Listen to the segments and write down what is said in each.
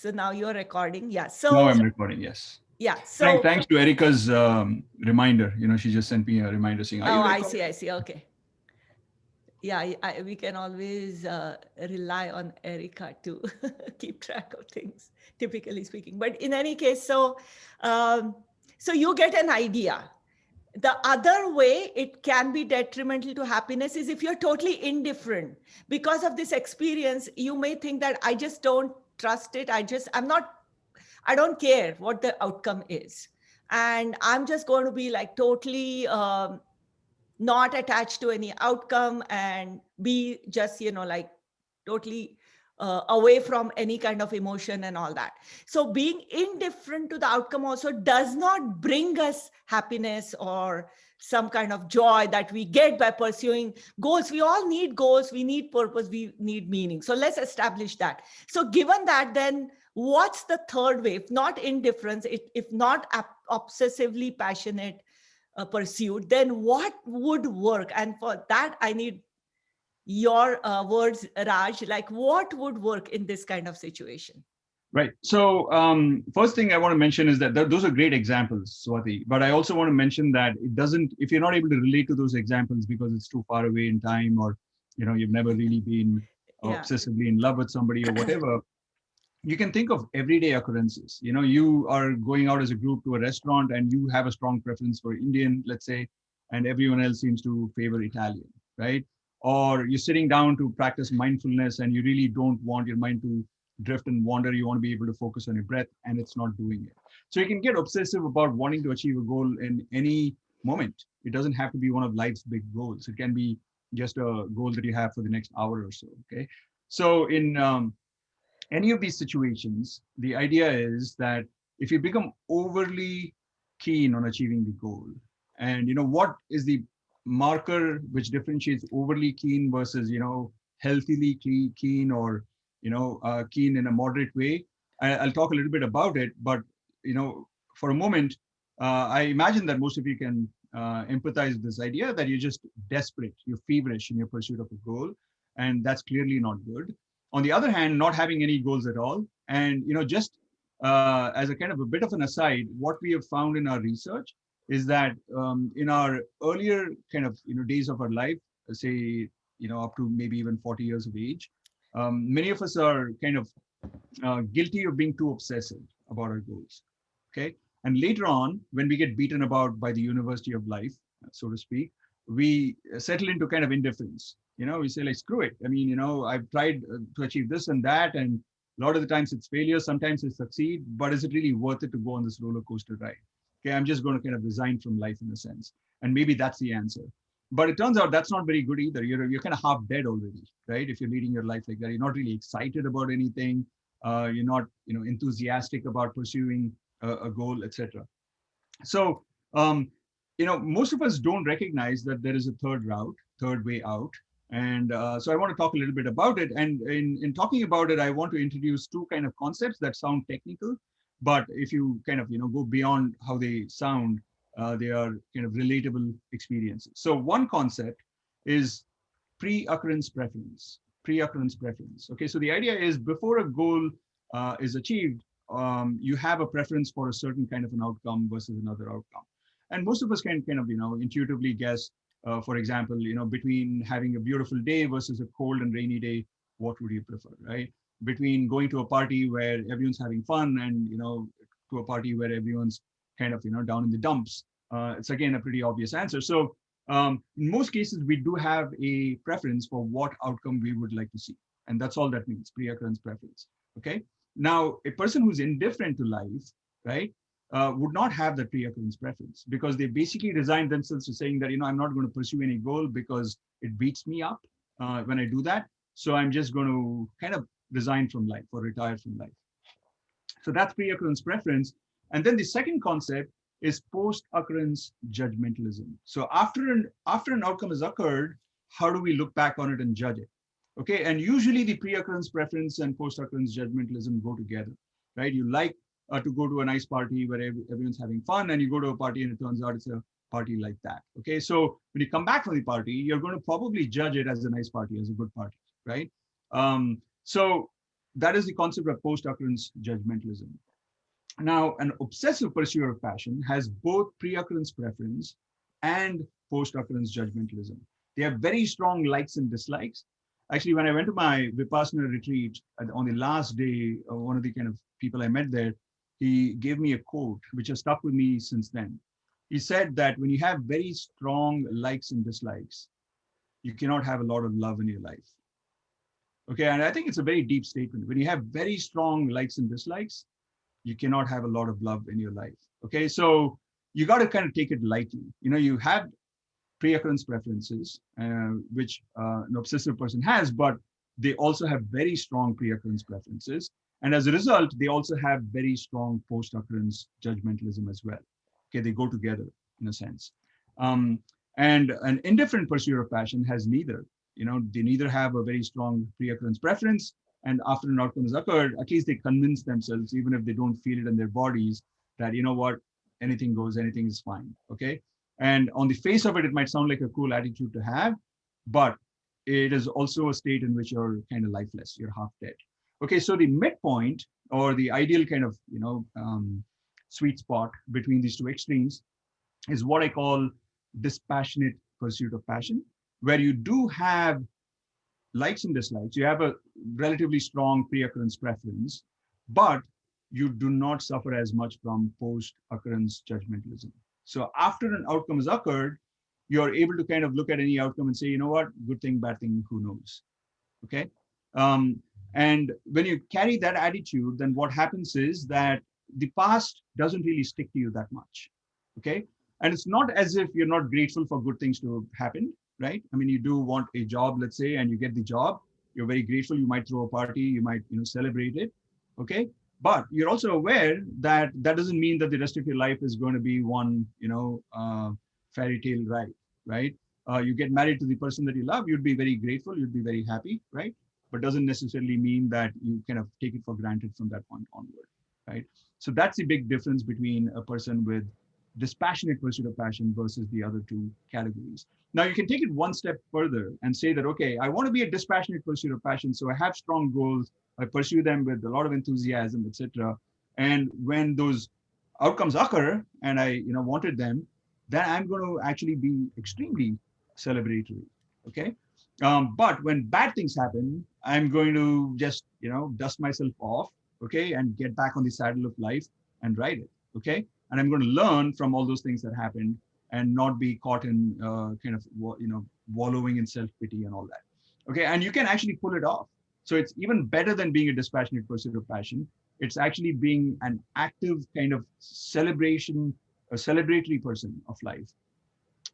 So now you're recording. Yeah. Now So, I'm recording, yes. yeah. So, Thanks to Erica's reminder. She just sent me a reminder saying, "Are oh, you I see. recording?" I see. Okay. Yeah. We can always rely on Erica to keep track of things, typically speaking. But in any case, um, so you get an idea. The other way it can be detrimental to happiness is if you're totally indifferent because of this experience. You may think that I just don't trust it. I don't care what the outcome is, and I'm just going to be like totally not attached to any outcome and be just like totally away from any kind of emotion and all that. So being indifferent to the outcome also does not bring us happiness or some kind of joy that we get by pursuing goals. We all need goals, we need purpose, we need meaning. So let's establish that. So given that, then what's the third way? If not indifference, if not obsessively passionate pursuit, then what would work? And for that, I need your words, Raj. Like, what would work in this kind of situation? Right. So first thing I want to mention is that those are great examples, Swati. But I also want to mention that it doesn't, if you're not able to relate to those examples because it's too far away in time, or you've never really been Yeah. obsessively in love with somebody or whatever, you can think of everyday occurrences. You are going out as a group to a restaurant and you have a strong preference for Indian, let's say, and everyone else seems to favor Italian, right? Or you're sitting down to practice mindfulness and you really don't want your mind to drift and wander. You want to be able to focus on your breath and it's not doing it. So you can get obsessive about wanting to achieve a goal in any moment. It doesn't have to be one of life's big goals. It can be just a goal that you have for the next hour or so. Okay. So in any of these situations, the idea is that if you become overly keen on achieving the goal, and what is the marker which differentiates overly keen versus healthily keen, or keen in a moderate way. I'll talk a little bit about it, but for a moment, I imagine that most of you can empathize with this idea that you're just desperate, you're feverish in your pursuit of a goal, and that's clearly not good. On the other hand, not having any goals at all, and just as a kind of a bit of an aside, what we have found in our research is that in our earlier kind of days of our life, say up to maybe even 40 years of age, many of us are kind of guilty of being too obsessive about our goals. Okay, and later on, when we get beaten about by the University of Life, so to speak, we settle into kind of indifference. We say like, screw it. I mean, I've tried to achieve this and that, and a lot of the times it's failure, sometimes it succeed, but is it really worth it to go on this roller coaster ride? Okay, I'm just going to kind of resign from life in a sense, and maybe that's the answer. But it turns out that's not very good either. You're kind of half dead already, right? If you're leading your life like that, you're not really excited about anything. You're not enthusiastic about pursuing a goal, etc. So most of us don't recognize that there is a third way out. And so I want to talk a little bit about it. And in talking about it, I want to introduce two kind of concepts that sound technical, but if you kind of go beyond how they sound, they are kind of relatable experiences. So one concept is pre-occurrence preference. Pre-occurrence preference. Okay, so the idea is before a goal is achieved, you have a preference for a certain kind of an outcome versus another outcome. And most of us can kind of intuitively guess, for example, between having a beautiful day versus a cold and rainy day, what would you prefer, right? Between going to a party where everyone's having fun and to a party where everyone's kind of down in the dumps. It's again a pretty obvious answer. So in most cases, we do have a preference for what outcome we would like to see. And that's all that means, pre-occurrence preference. Okay. Now, a person who's indifferent to life, right, would not have that pre-occurrence preference because they basically resigned themselves to saying that, I'm not going to pursue any goal because it beats me up when I do that. So I'm just going to kind of resign from life or retire from life. So that's pre-occurrence preference. And then the second concept is post-occurrence judgmentalism. So after an outcome has occurred, how do we look back on it and judge it? Okay, and usually the pre-occurrence preference and post-occurrence judgmentalism go together, right? You like to go to a nice party where everyone's having fun, and you go to a party and it turns out it's a party like that. Okay, so when you come back from the party, you're going to probably judge it as a nice party, as a good party, right? So that is the concept of post-occurrence judgmentalism. Now, an obsessive pursuer of passion has both pre-occurrence preference and post-occurrence judgmentalism. They have very strong likes and dislikes. Actually, when I went to my Vipassana retreat on the last day, one of the kind of people I met there, he gave me a quote which has stuck with me since then. He said that when you have very strong likes and dislikes, you cannot have a lot of love in your life. Okay, and I think it's a very deep statement. When you have very strong likes and dislikes, you cannot have a lot of love in your life. Okay, so you got to kind of take it lightly. You know, you have pre-occurrence preferences, which an obsessive person has, but they also have very strong pre-occurrence preferences. And as a result, they also have very strong post-occurrence judgmentalism as well. Okay, they go together in a sense. Um, and an indifferent pursuer of passion has neither. You know, they neither have a very strong pre-occurrence preference, and after an outcome has occurred, at least they convince themselves, even if they don't feel it in their bodies, that, you know what, anything goes, anything is fine. Okay. And on the face of it, it might sound like a cool attitude to have, but it is also a state in which you're kind of lifeless, you're half dead. Okay, so the midpoint, or the ideal kind of, sweet spot between these two extremes, is what I call dispassionate pursuit of passion, where you do have likes and dislikes, you have a relatively strong pre-occurrence preference, but you do not suffer as much from post-occurrence judgmentalism. So after an outcome has occurred, you're able to kind of look at any outcome and say, you know what, good thing, bad thing, who knows? Okay. Um, and when you carry that attitude, then what happens is that the past doesn't really stick to you that much. Okay. And it's not as if you're not grateful for good things to happen, right? I mean, you do want a job, let's say, and you get the job. You're very grateful. You might throw a party. You might, celebrate it. Okay. But you're also aware that that doesn't mean that the rest of your life is going to be one, fairy tale ride, right? You get married to the person that you love, you'd be very grateful, you'd be very happy, right? But doesn't necessarily mean that you kind of take it for granted from that point onward, right? So that's the big difference between a person with dispassionate pursuit of passion versus the other two categories. Now you can take it one step further and say that, okay, I want to be a dispassionate pursuit of passion. So I have strong goals, I pursue them with a lot of enthusiasm, etc. And when those outcomes occur and I, wanted them, then I'm going to actually be extremely celebratory. Okay. But when bad things happen, I'm going to just, dust myself off. Okay. And get back on the saddle of life and ride it. Okay. And I'm going to learn from all those things that happened and not be caught in kind of, wallowing in self-pity and all that. Okay. And you can actually pull it off. So it's even better than being a dispassionate pursuit of passion. It's actually being an active kind of celebration, a celebratory person of life,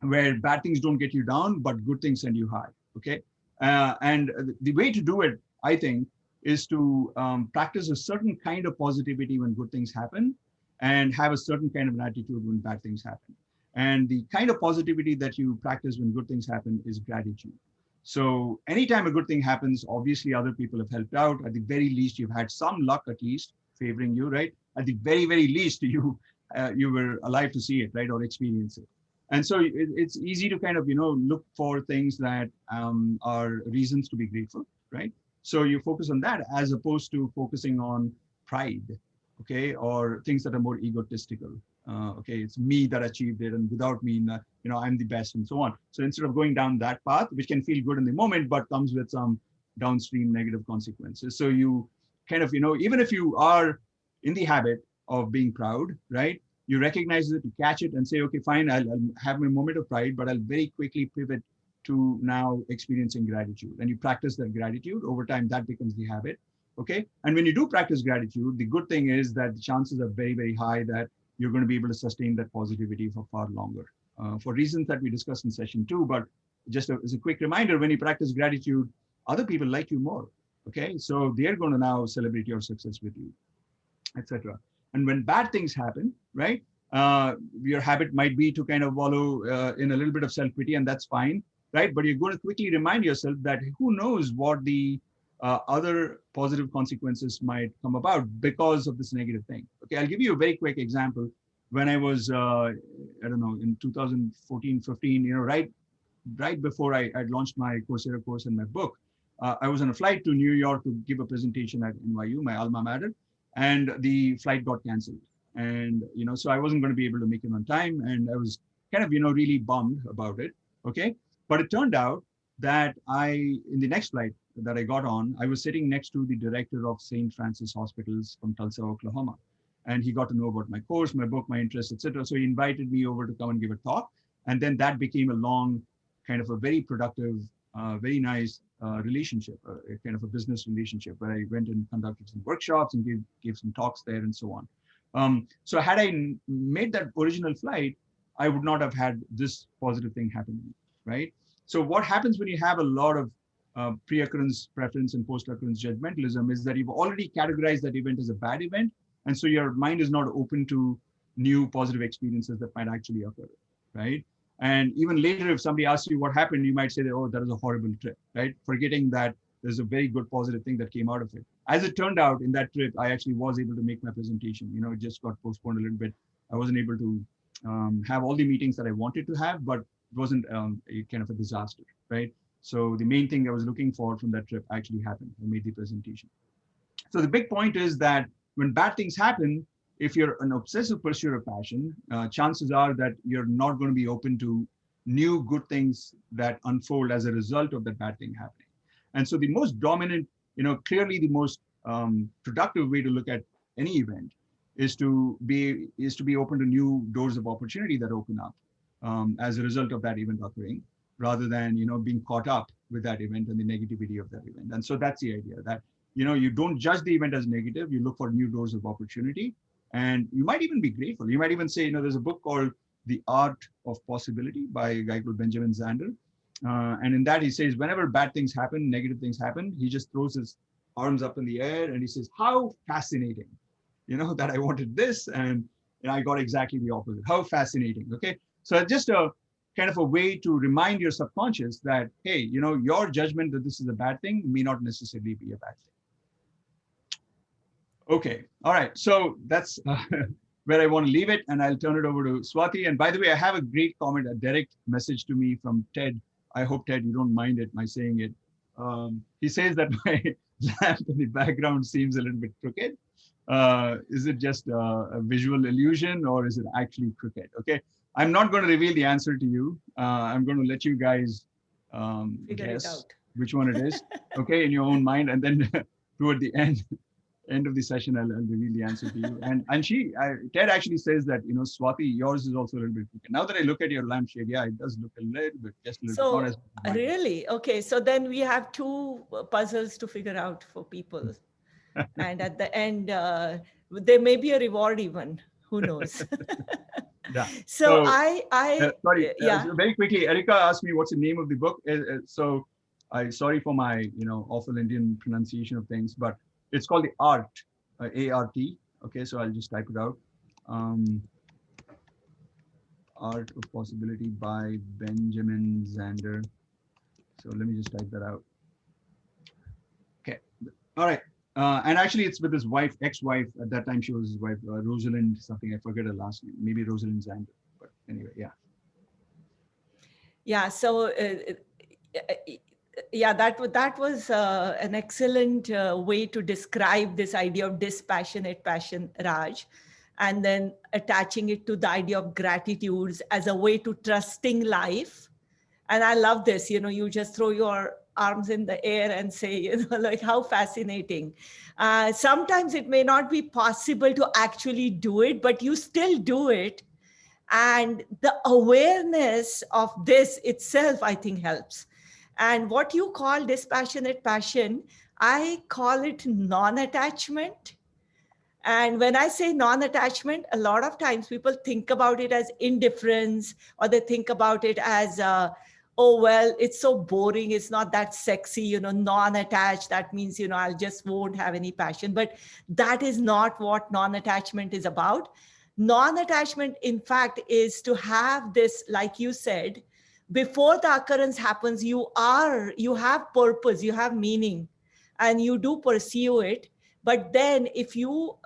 where bad things don't get you down, but good things send you high. Okay. And the way to do it, I think, is to practice a certain kind of positivity when good things happen and have a certain kind of an attitude when bad things happen. And the kind of positivity that you practice when good things happen is gratitude. So anytime a good thing happens, obviously other people have helped out. At the very least, you've had some luck at least favoring you, right? At the very, very least, you were alive to see it, right? Or experience it. And so it's easy to kind of, look for things that are reasons to be grateful, right? So you focus on that as opposed to focusing on pride, okay? Or things that are more egotistical. Okay, it's me that achieved it, and without me, I'm the best, and so on. So instead of going down that path, which can feel good in the moment, but comes with some downstream negative consequences. So you kind of, even if you are in the habit of being proud, right? You recognize it, you catch it and say, okay, fine, I'll have my moment of pride, but I'll very quickly pivot to now experiencing gratitude. And you practice that gratitude over time, that becomes the habit. Okay. And when you do practice gratitude, the good thing is that the chances are very, very high that you're going to be able to sustain that positivity for far longer, for reasons that we discussed in session 2. But just as a quick reminder, when you practice gratitude, other people like you more. Okay. So they're going to now celebrate your success with you, etc. And when bad things happen, right, your habit might be to kind of wallow in a little bit of self-pity, and that's fine, right? But you're going to quickly remind yourself that who knows what the other positive consequences might come about because of this negative thing. Okay, I'll give you a very quick example. When I was, I don't know, in 2014, 15, right before I launched my Coursera course and my book, I was on a flight to New York to give a presentation at NYU, my alma mater, and the flight got canceled. And, so I wasn't going to be able to make it on time. And I was kind of, really bummed about it. Okay. But it turned out that in the next flight that I got on, I was sitting next to the director of St. Francis Hospitals from Tulsa, Oklahoma. And he got to know about my course, my book, my interests, etc. So he invited me over to come and give a talk. And then that became a long, kind of a very productive, very nice relationship, a kind of a business relationship where I went and conducted some workshops and gave some talks there and so on. So had I made that original flight, I would not have had this positive thing happen to me, right? So what happens when you have a lot of pre-occurrence preference and post-occurrence judgmentalism is that you've already categorized that event as a bad event. And so your mind is not open to new positive experiences that might actually occur, right? And even later, if somebody asks you what happened, you might say that, oh, that was a horrible trip, right? Forgetting that there's a very good positive thing that came out of it. As it turned out, in that trip, I actually was able to make my presentation. It just got postponed a little bit. I wasn't able to have all the meetings that I wanted to have, but it wasn't a kind of a disaster, right? So the main thing I was looking for from that trip actually happened. I made the presentation. So the big point is that when bad things happen, if you're an obsessive pursuer of passion, chances are that you're not going to be open to new good things that unfold as a result of that bad thing happening. And so the most dominant, clearly the most productive way to look at any event is to be open to new doors of opportunity that open up as a result of that event occurring, rather than being caught up with that event and the negativity of that event. And so that's the idea, that you don't judge the event as negative. You look for new doors of opportunity, and you might even be grateful. You might even say, there's a book called The Art of Possibility by a guy called Benjamin Zander. And in that, he says, whenever bad things happen, negative things happen, he just throws his arms up in the air and he says, how fascinating, that I wanted this and I got exactly the opposite. How fascinating. Okay. So just a kind of a way to remind your subconscious that, hey, your judgment that this is a bad thing may not necessarily be a bad thing. Okay. All right. So that's where I want to leave it. And I'll turn it over to Swati. And by the way, I have a great comment, a direct message to me from Ted. I hope, Ted, you don't mind it, my saying it. He says that my lamp in the background seems a little bit crooked. Is it just a visual illusion or is it actually crooked? Okay. I'm not going to reveal the answer to you. I'm going to let you guys guess which one it is. Okay. In your own mind. And then toward the end of the session, I'll reveal the answer to you. And Ted actually says that, Swati, yours is also a little bit crooked. Now that I look at your lampshade, yeah, it does look a little bit, just a little bit. So really? Okay. So then we have two puzzles to figure out for people. And at the end, there may be a reward even, who knows? Yeah. So very quickly, Erica asked me what's the name of the book. So sorry for my, awful Indian pronunciation of things, but it's called The Art, A-R-T. Okay, so I'll just type it out. Art of Possibility by Benjamin Zander. So let me just type that out. Okay, all right. And actually, it's with his wife, ex-wife. At that time, she was his wife, Rosalind something. I forget her last name. Maybe Rosalind Zander. But anyway, yeah. Yeah. So yeah, that was an excellent way to describe this idea of dispassionate passion, Raj, and then attaching it to the idea of gratitudes as a way to trusting life. And I love this. You just throw your arms in the air and say, like, how fascinating. Sometimes it may not be possible to actually do it, but you still do it. And the awareness of this itself, I think, helps. And what you call dispassionate passion, I call it non-attachment. And when I say non-attachment, a lot of times people think about it as indifference, or they think about it as, oh, well, it's so boring. It's not that sexy, non-attached. That means, I just won't have any passion. But that is not what non-attachment is about. Non-attachment, in fact, is to have this, like you said, before the occurrence happens, you have purpose, you have meaning, and you do pursue it. But then if you,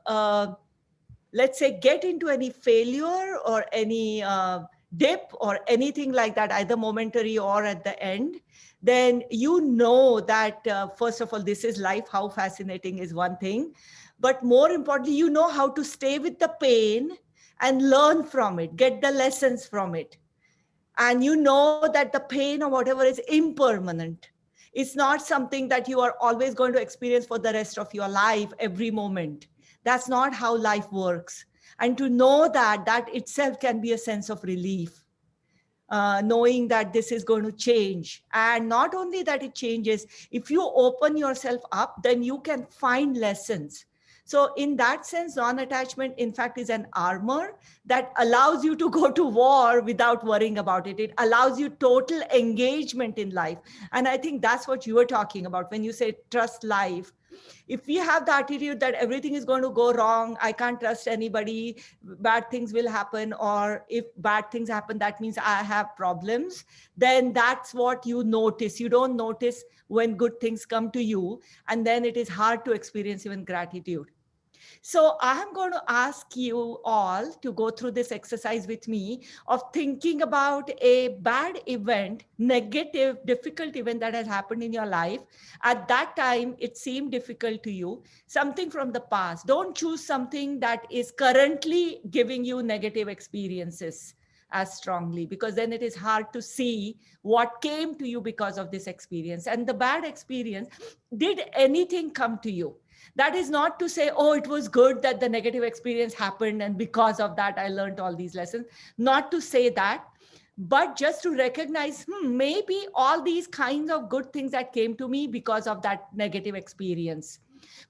let's say, get into any failure or any dip or anything like that, either momentary or at the end, then you know that, first of all, this is life. How fascinating is one thing. But more importantly, you know how to stay with the pain and learn from it, get the lessons from it. And you know that the pain or whatever is impermanent. It's not something that you are always going to experience for the rest of your life, every moment. That's not how life works. And to know that, that itself can be a sense of relief, knowing that this is going to change. And not only that it changes, if you open yourself up, then you can find lessons. So in that sense, non-attachment, in fact, is an armor that allows you to go to war without worrying about it. It allows you total engagement in life. And I think that's what you were talking about when you say trust life. If we have the attitude that everything is going to go wrong, I can't trust anybody, bad things will happen, or if bad things happen, that means I have problems, then that's what you notice. You don't notice when good things come to you, and then it is hard to experience even gratitude. So I'm going to ask you all to go through this exercise with me of thinking about a bad event, negative, difficult event that has happened in your life. At that time, it seemed difficult to you, something from the past. Don't choose something that is currently giving you negative experiences as strongly, because then it is hard to see what came to you because of this experience. And the bad experience, did anything come to you? That is not to say, oh, it was good that the negative experience happened and because of that I learned all these lessons. Not to say that, but just to recognize, maybe all these kinds of good things that came to me because of that negative experience.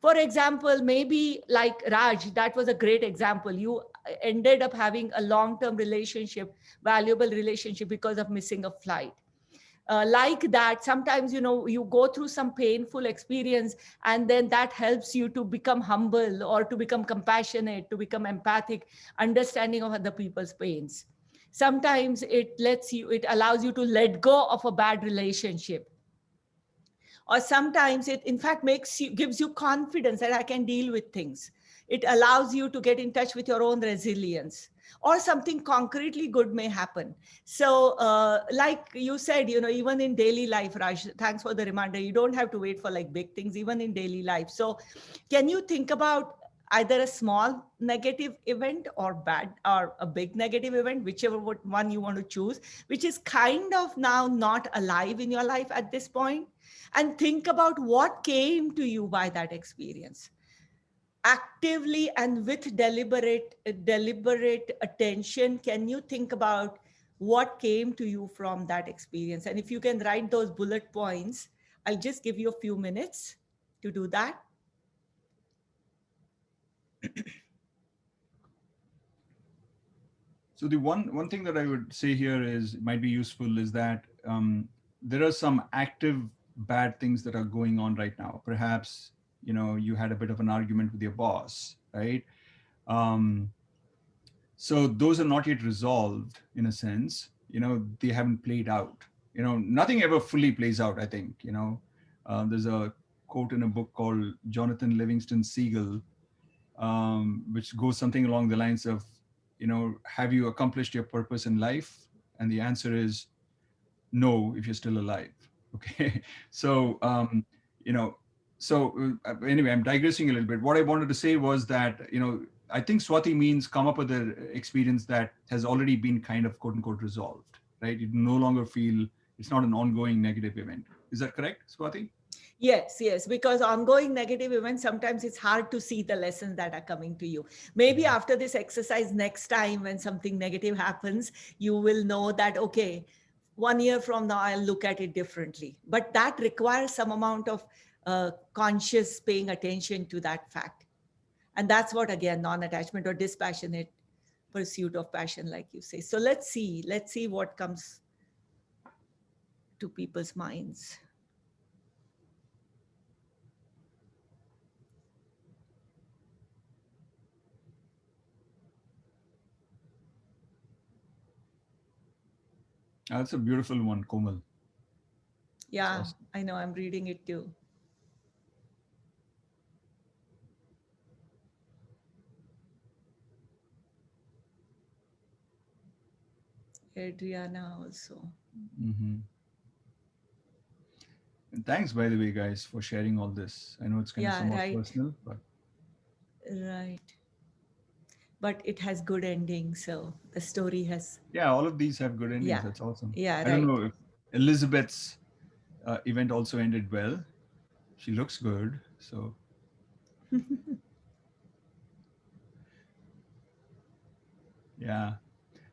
For example, maybe like Raj, that was a great example. You ended up having a long-term relationship, valuable relationship, because of missing a flight. Like that, sometimes, you go through some painful experience, and then that helps you to become humble, or to become compassionate, to become empathic, understanding of other people's pains. Sometimes it allows you to let go of a bad relationship, or sometimes it in fact gives you confidence that I can deal with things. It allows you to get in touch with your own resilience, or something concretely good may happen. So like you said, even in daily life, Raj, thanks for the reminder, you don't have to wait for like big things, even in daily life. So can you think about either a small negative event, or bad, or a big negative event, whichever one you want to choose, which is kind of now not alive in your life at this point, and think about what came to you by that experience. Actively and with deliberate attention, can you think about what came to you from that experience? And if you can write those bullet points, I'll just give you a few minutes to do that. So the one thing that I would say here is might be useful is that there are some active bad things that are going on right now. Perhaps you had a bit of an argument with your boss, right? Um, so those are not yet resolved in a sense. They haven't played out. Nothing ever fully plays out. I think there's a quote in a book called Jonathan Livingston Seagull, which goes something along the lines of, have you accomplished your purpose in life? And the answer is no, if you're still alive. Okay. So, you know, anyway, I'm digressing a little bit. What I wanted to say was that, I think Swati means come up with an experience that has already been kind of quote unquote resolved, right? You no longer feel it's not an ongoing negative event. Is that correct, Swati? Yes, yes, because ongoing negative events, sometimes it's hard to see the lessons that are coming to you. Maybe after this exercise, next time when something negative happens, you will know that, okay, 1 year from now, I'll look at it differently. But that requires some amount of conscious paying attention to that fact. And that's what, again, non-attachment or dispassionate pursuit of passion, like you say. So let's see what comes to people's minds. That's a beautiful one, Komal. That's Yeah, awesome. I know, I'm reading it too. Adriana also. Mm-hmm. And thanks, by the way, guys, for sharing all this. I know it's kind of Yeah, somewhat right, personal, but right. But it has good ending. So the story has, yeah, all of these have good endings. yeah, That's awesome. yeah, I don't right. know if Elizabeth's event also ended well. She looks good. So, yeah.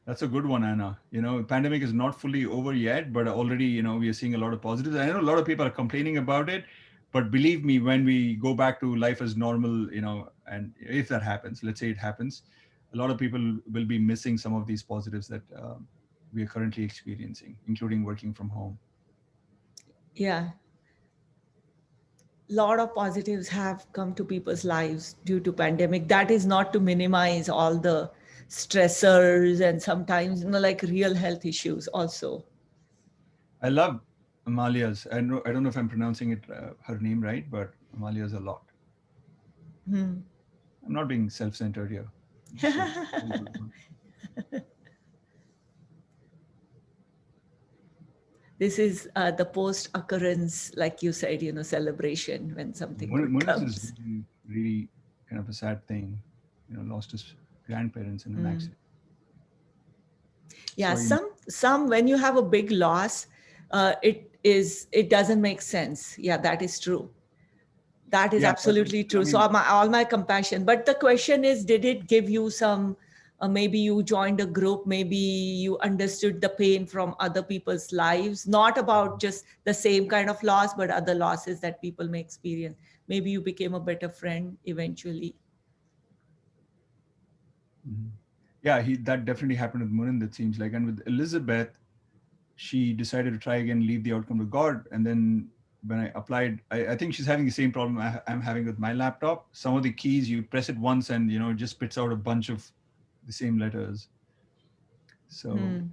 That's a good one, Anna. Pandemic is not fully over yet, but already, we are seeing a lot of positives. I know a lot of people are complaining about it, but believe me, when we go back to life as normal, and if that happens, let's say it happens, a lot of people will be missing some of these positives that we are currently experiencing, including working from home. Yeah, lot of positives have come to people's lives due to pandemic. That is not to minimize all the stressors and sometimes like real health issues also. I love Amalia's. I don't know if I'm pronouncing it her name right, but Amalia's a lot. Hmm. I'm not being self-centered here. Just a very good one. This is the post occurrence, like you said, celebration when something good Muniz is comes. really, really kind of a sad thing. Lost his grandparents in an Hmm. accident. Yeah, Sorry. some when you have a big loss, it doesn't make sense. Yeah, that is true. That is Yeah, absolutely I true. So mean, all my compassion. But the question is, did it give you some? Maybe you joined a group. Maybe you understood the pain from other people's lives. Not about just the same kind of loss, but other losses that people may experience. Maybe you became a better friend eventually. mhm. Yeah, that definitely happened with Munin. That seems like, and with Elizabeth, she decided to try again, leave the outcome to God, and then when I applied, I think she's having the same problem I'm having with my laptop. Some of the keys, you press it once, and it just spits out a bunch of the same letters. So Hmm.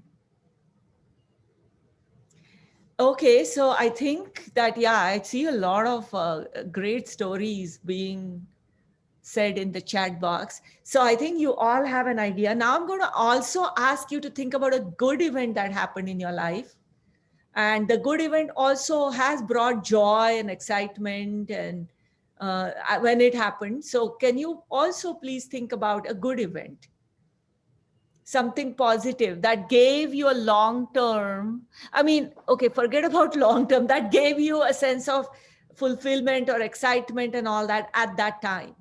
Okay, so I think that, yeah, I see a lot of great stories being said in the chat box. So I think you all have an idea. Now I'm going to also ask you to think about a good event that happened in your life. And the good event also has brought joy and excitement and when it happened. So can you also please think about a good event? Something positive that gave you a long term, I mean, okay, forget about long term, that gave you a sense of fulfillment or excitement and all that at that time.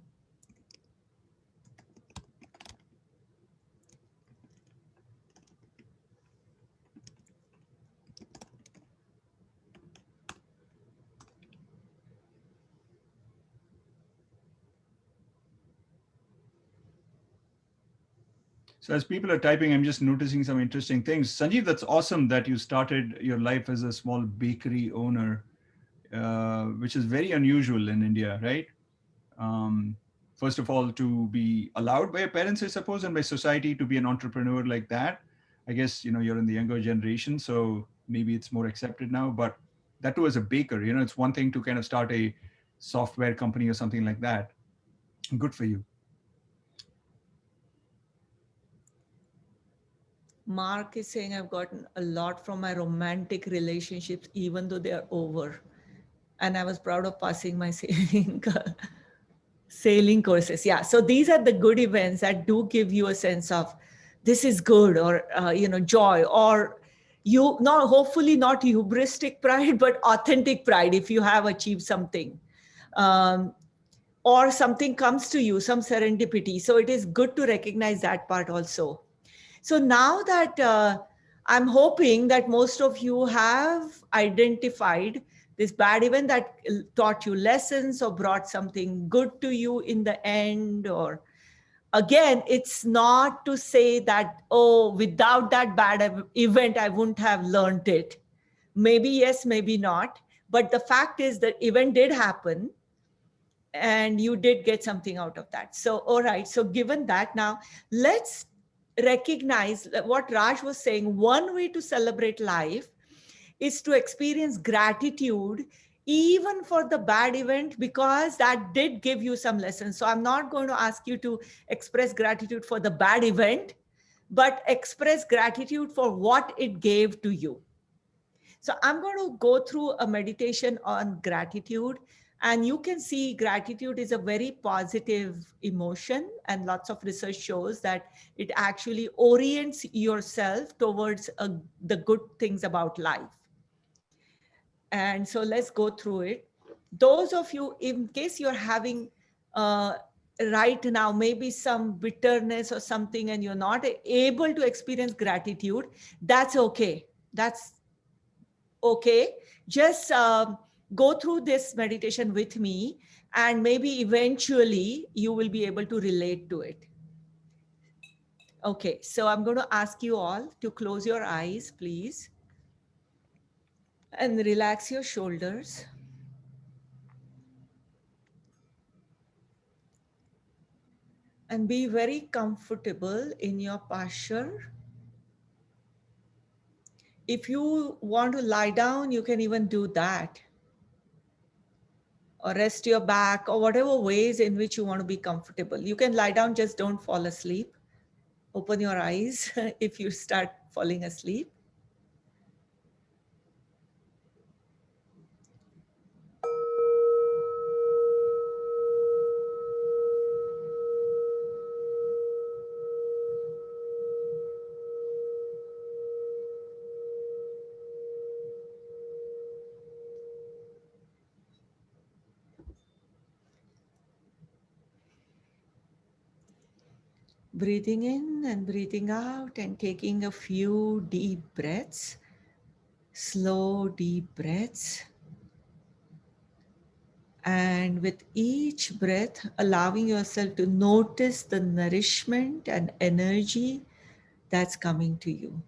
So as people are typing, I'm just noticing some interesting things. Sanjeev, that's awesome that you started your life as a small bakery owner, which is very unusual in India, right? Um, First of all, to be allowed by your parents, I suppose, and by society to be an entrepreneur like that. I guess, you're in the younger generation, so maybe it's more accepted now, but that too as a baker, it's one thing to kind of start a software company or something like that. Good for you. Mark is saying, I've gotten a lot from my romantic relationships, even though they are over. And I was proud of passing my sailing courses. Yeah. So these are the good events that do give you a sense of this is good, or, joy, or you, not hopefully not hubristic pride, but authentic pride if you have achieved something. Um, or something comes to you, some serendipity. So it is good to recognize that part also. So now that I'm hoping that most of you have identified this bad event that taught you lessons or brought something good to you in the end, or again, it's not to say that, oh, without that bad event, I wouldn't have learned it. Maybe yes, maybe not. But the fact is that event did happen and you did get something out of that. So, all right. So, given that, now let's recognize that what Raj was saying. One way to celebrate life is to experience gratitude, even for the bad event, because that did give you some lessons. So, I'm not going to ask you to express gratitude for the bad event, but express gratitude for what it gave to you. So I'm going to go through a meditation on gratitude. And you can see gratitude is a very positive emotion. And lots of research shows that it actually orients yourself towards the good things about life. And so let's go through it. Those of you, in case you're having uh, right now maybe some bitterness or something and you're not able to experience gratitude, that's okay. That's okay. Just go through this meditation with me, and maybe eventually you will be able to relate to it. Okay, so I'm going to ask you all to close your eyes, please, and relax your shoulders. And be very comfortable in your posture. If you want to lie down, you can even do that, or rest your back, or whatever ways in which you want to be comfortable. You can lie down, just don't fall asleep. Open your eyes if you start falling asleep. Breathing in and breathing out, and taking a few deep breaths, slow, deep breaths. And with each breath, allowing yourself to notice the nourishment and energy that's coming to you.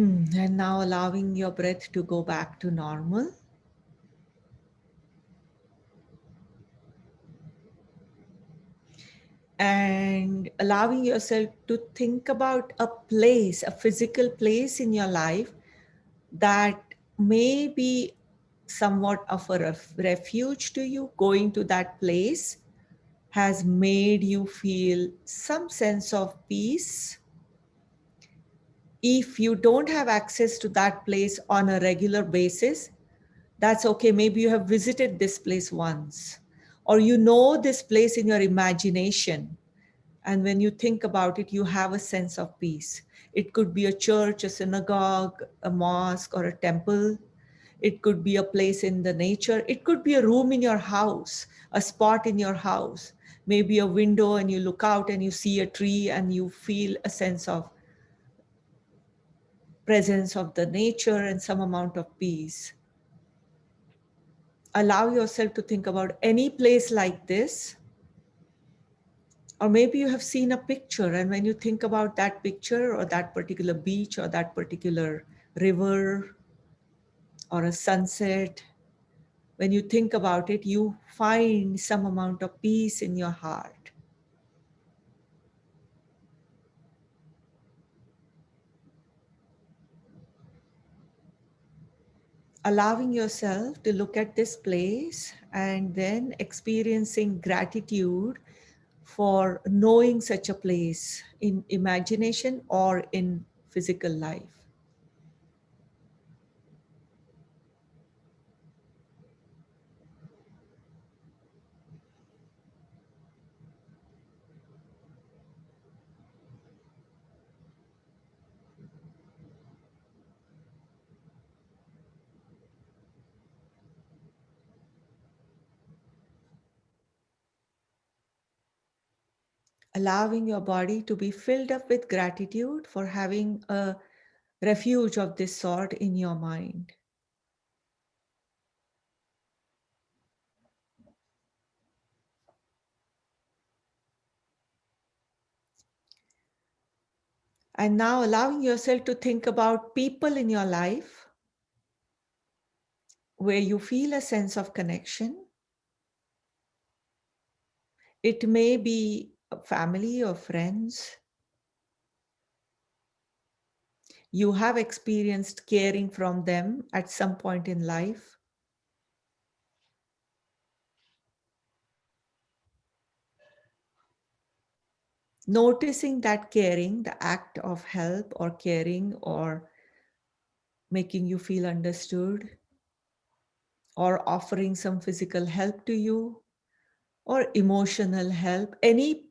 And now allowing your breath to go back to normal. And allowing yourself to think about a place, a physical place in your life that may be somewhat of a refuge to you. Going to that place has made you feel some sense of peace. If you don't have access to that place on a regular basis, that's okay. Maybe you have visited this place once, or you know this place in your imagination. And when you think about it, you have a sense of peace. It could be a church, a synagogue, a mosque, or a temple. It could be a place in the nature. It could be a room in your house, a spot in your house, maybe a window, and you look out and you see a tree and you feel a sense of presence of the nature and some amount of peace. Allow yourself to think about any place like this. Or maybe you have seen a picture, and when you think about that picture or that particular beach or that particular river or a sunset, when you think about it, you find some amount of peace in your heart. Allowing yourself to look at this place and then experiencing gratitude for knowing such a place in imagination or in physical life. Allowing your body to be filled up with gratitude for having a refuge of this sort in your mind. And now allowing yourself to think about people in your life where you feel a sense of connection. It may be a family or friends. You have experienced caring from them at some point in life. Noticing that caring, the act of help or caring or making you feel understood, or offering some physical help to you, or emotional help, any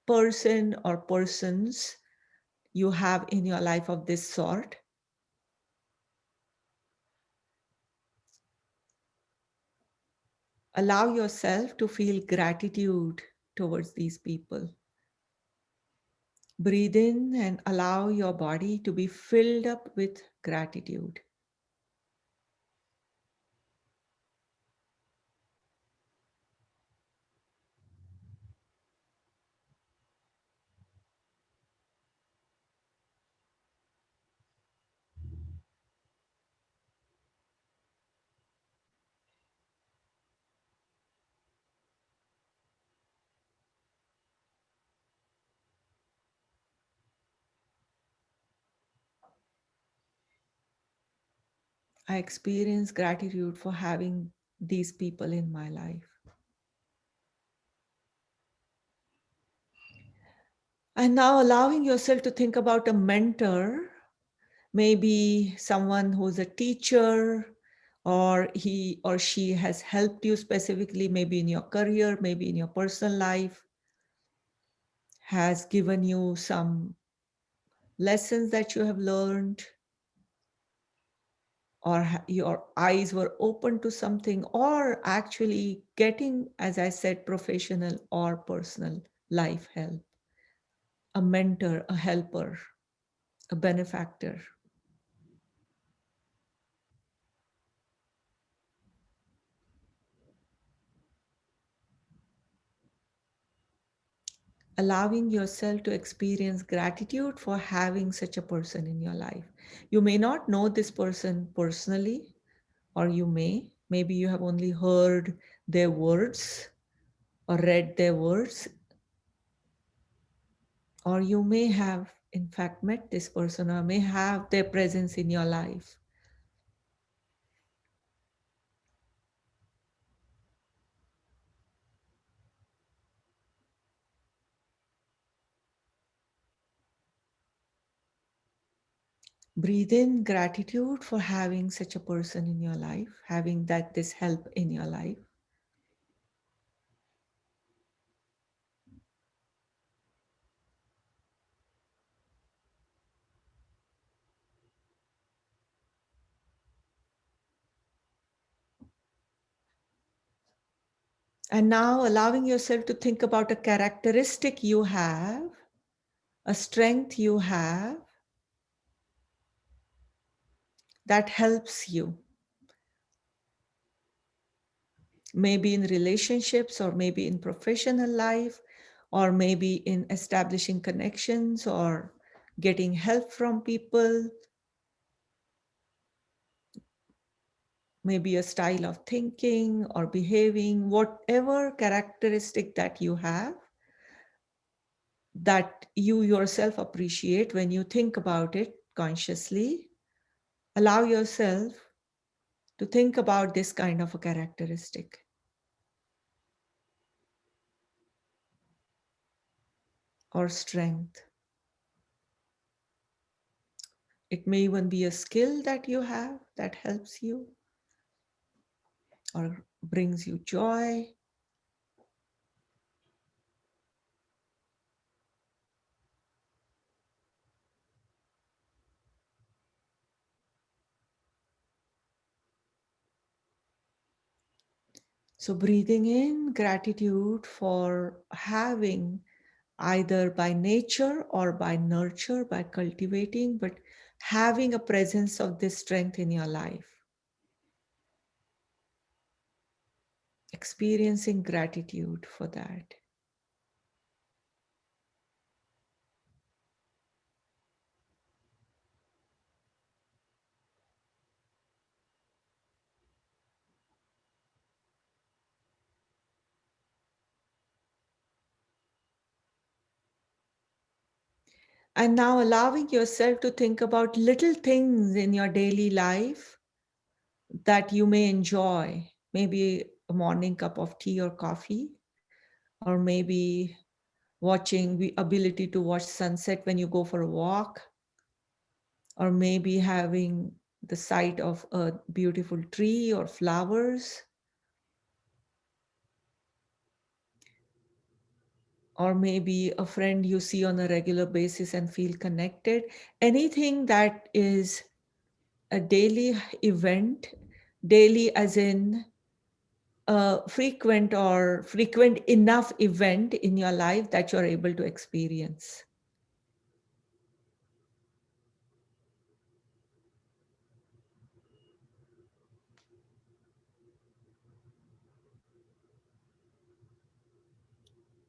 person or persons you have in your life of this sort, allow yourself to feel gratitude towards these people. Breathe in and allow your body to be filled up with gratitude. I experience gratitude for having these people in my life. And now allowing yourself to think about a mentor, maybe someone who's a teacher, or he or she has helped you specifically, maybe in your career, maybe in your personal life, has given you some lessons that you have learned, or your eyes were open to something, or actually getting, as I said, professional or personal life help, a mentor, a helper, a benefactor. Allowing yourself to experience gratitude for having such a person in your life. You may not know this person personally, or you maybe you have only heard their words or read their words, or you may have in fact met this person or may have their presence in your life. Breathe in gratitude for having such a person in your life, having that this help in your life. And now allowing yourself to think about a characteristic you have, a strength you have that helps you, maybe in relationships, or maybe in professional life, or maybe in establishing connections or getting help from people, maybe a style of thinking or behaving, whatever characteristic that you have that you yourself appreciate. When you think about it consciously, allow yourself to think about this kind of a characteristic or strength. It may even be a skill that you have that helps you or brings you joy. So, breathing in gratitude for having, either by nature or by nurture, by cultivating, but having a presence of this strength in your life. Experiencing gratitude for that. And now allowing yourself to think about little things in your daily life that you may enjoy. Maybe a morning cup of tea or coffee, or maybe watching the ability to watch sunset when you go for a walk, or maybe having the sight of a beautiful tree or flowers, or maybe a friend you see on a regular basis and feel connected. Anything that is a daily event, daily as in a frequent or frequent enough event in your life that you're able to experience.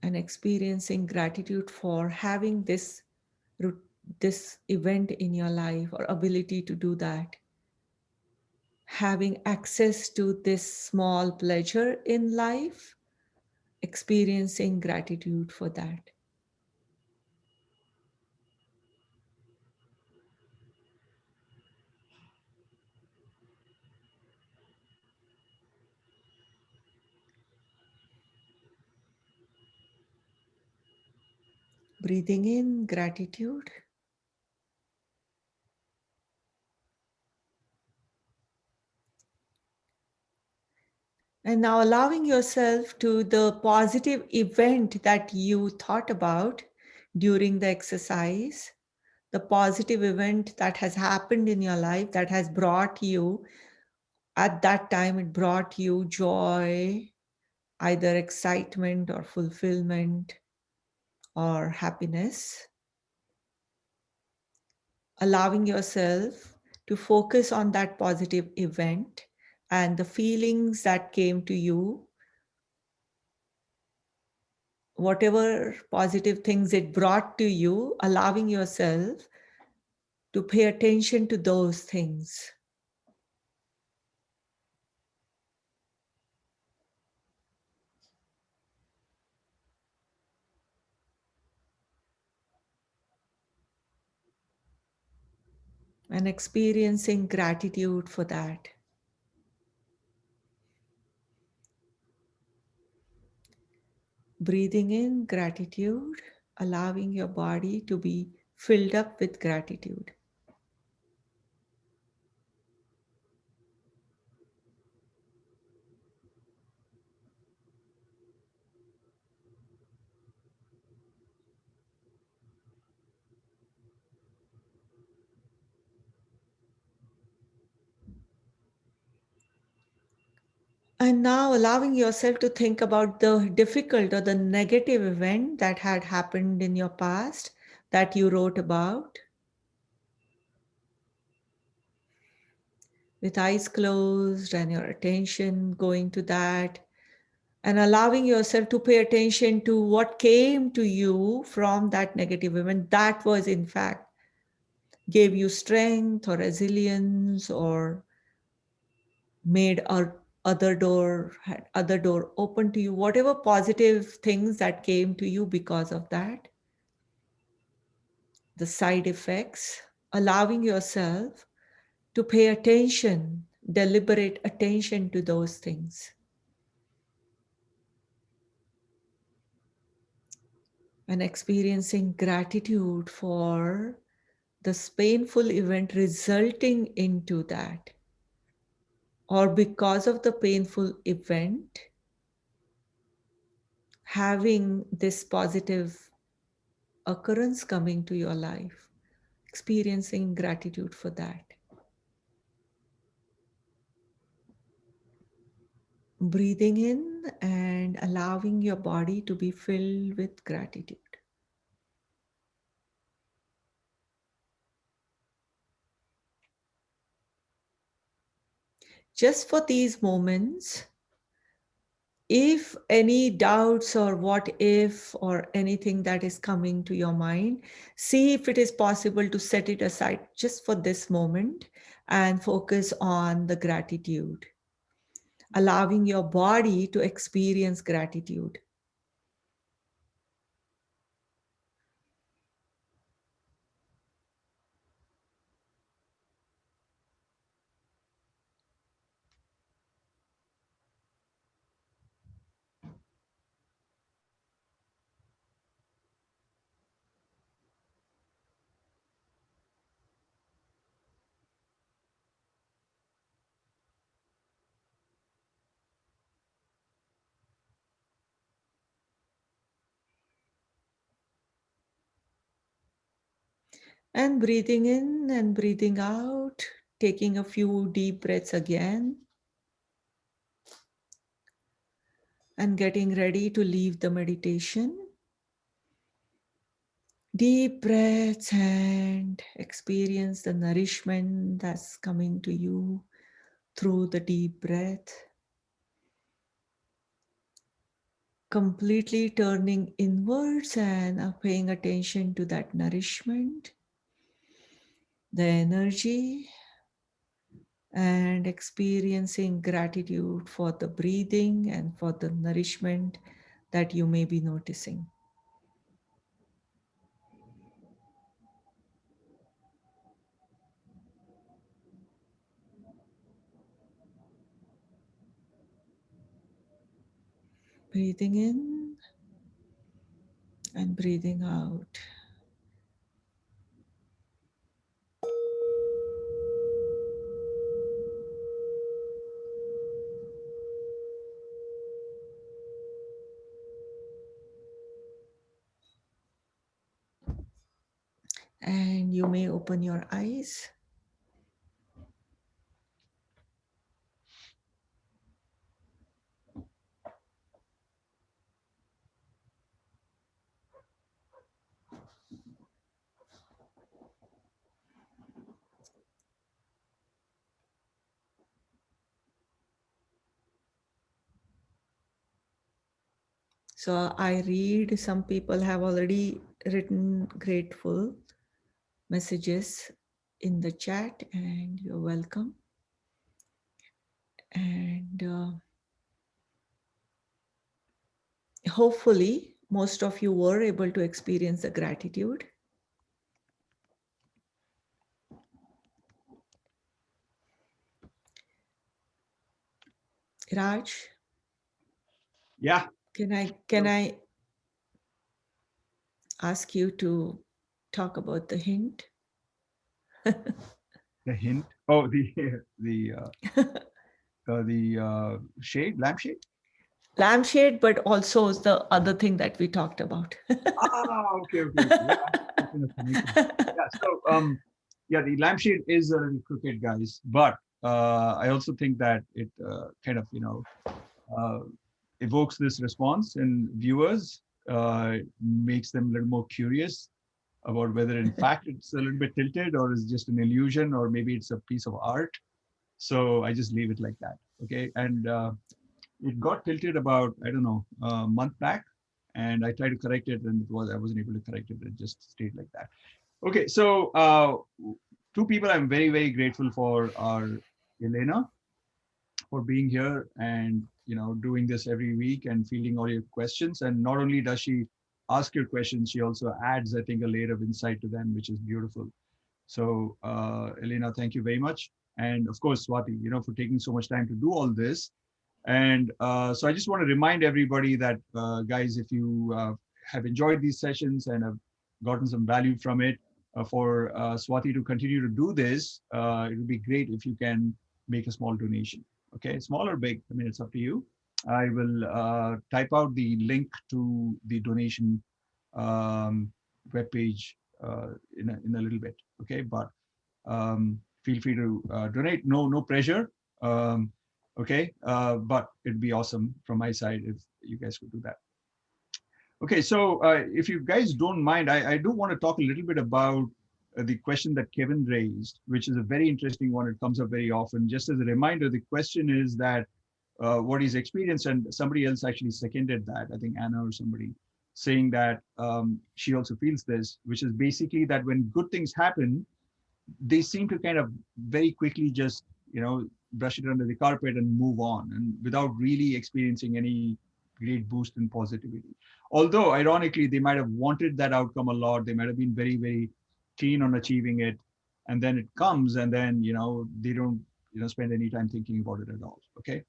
And experiencing gratitude for having this event in your life or ability to do that, having access to this small pleasure in life, experiencing gratitude for that. Breathing in gratitude. And now allowing yourself to the positive event that you thought about during the exercise, the positive event that has happened in your life that has brought you, at that time, it brought you joy, either excitement or fulfillment or happiness. Allowing yourself to focus on that positive event and the feelings that came to you, whatever positive things it brought to you, allowing yourself to pay attention to those things. And experiencing gratitude for that. Breathing in gratitude, allowing your body to be filled up with gratitude. And now allowing yourself to think about the difficult or the negative event that had happened in your past that you wrote about. With eyes closed and your attention going to that, and allowing yourself to pay attention to what came to you from that negative event that was in fact gave you strength or resilience or made our other door had other door open to you, whatever positive things that came to you because of that, the side effects, allowing yourself to pay attention, deliberate attention to those things, and experiencing gratitude for this painful event resulting into that, or because of the painful event, having this positive occurrence coming to your life, experiencing gratitude for that. Breathing in and allowing your body to be filled with gratitude. Just for these moments, if any doubts or what if or anything that is coming to your mind, see if it is possible to set it aside just for this moment and focus on the gratitude, allowing your body to experience gratitude. And breathing in and breathing out, taking a few deep breaths again, and getting ready to leave the meditation. Deep breaths and experience the nourishment that's coming to you through the deep breath. Completely turning inwards and paying attention to that nourishment, the energy, and experiencing gratitude for the breathing and for the nourishment that you may be noticing. Breathing in and breathing out. And you may open your eyes. So I read some people have already written grateful messages in the chat, and you're welcome. And hopefully, most of you were able to experience the gratitude. Raj, Yeah. can I ask you to talk about the hint? The hint. Oh, the shade, lampshade. Lampshade, but also the other thing that we talked about. Okay, okay, okay. Yeah, I'm kind of connected. Yeah, so yeah, the lampshade is a little crooked, guys, but I also think that it kind of uh, evokes this response in viewers, makes them a little more curious about whether in fact it's a little bit tilted or is just an illusion or maybe it's a piece of art. So I just leave it like that. Okay, and it got tilted about I don't know a month back, and I tried to correct it, and I wasn't able to correct it. It just stayed like that. Okay, so two people I'm very grateful for are Elena for being here and doing this every week and fielding all your questions. And not only does she ask your questions, she also adds I think a layer of insight to them, which is beautiful. So Elena, thank you very much. And of course, Swati, for taking so much time to do all this. And so I just want to remind everybody that, guys, if you have enjoyed these sessions and have gotten some value from it, for Swati to continue to do this, it would be great if you can make a small donation. Okay, small or big, I mean, it's up to you. I will type out the link to the donation webpage in a little bit. Okay, but feel free to donate. No pressure. Um, okay, but it'd be awesome from my side if you guys could do that. Okay, so if you guys don't mind, I do want to talk a little bit about the question that Kevin raised, which is a very interesting one. It comes up very often. Just as a reminder, the question is that what he's experienced, and somebody else actually seconded that, I think Anna or somebody, saying that she also feels this, which is basically that when good things happen, they seem to kind of very quickly just brush it under the carpet and move on, and without really experiencing any great boost in positivity. Although ironically they might have wanted that outcome a lot, they might have been very keen on achieving it, and then it comes and then they don't spend any time thinking about it at all. Okay,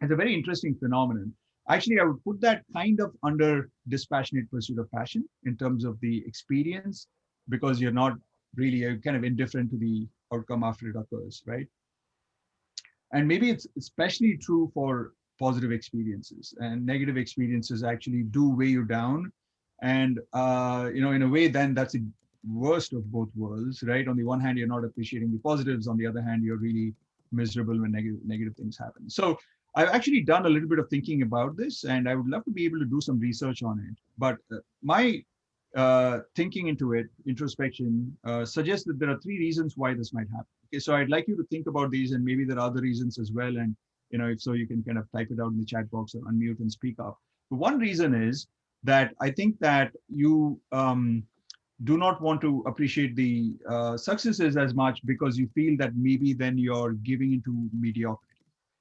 it's a very interesting phenomenon. Actually, I would put that kind of under dispassionate pursuit of passion in terms of the experience, because you're not really, you're kind of indifferent to the outcome after it occurs, right? And maybe it's especially true for positive experiences, and negative experiences actually do weigh you down. And in a way, then that's worst of both worlds, right? On the one hand, you're not appreciating the positives. On the other hand, you're really miserable when negative things happen. So I've actually done a little bit of thinking about this, and I would love to be able to do some research on it. But my thinking into it, introspection, suggests that there are three reasons why this might happen. Okay, so I'd like you to think about these, and maybe there are other reasons as well. And if so, you can kind of type it out in the chat box or unmute and speak up. But one reason is that I think that you do not want to appreciate the successes as much because you feel that maybe then you're giving into mediocrity.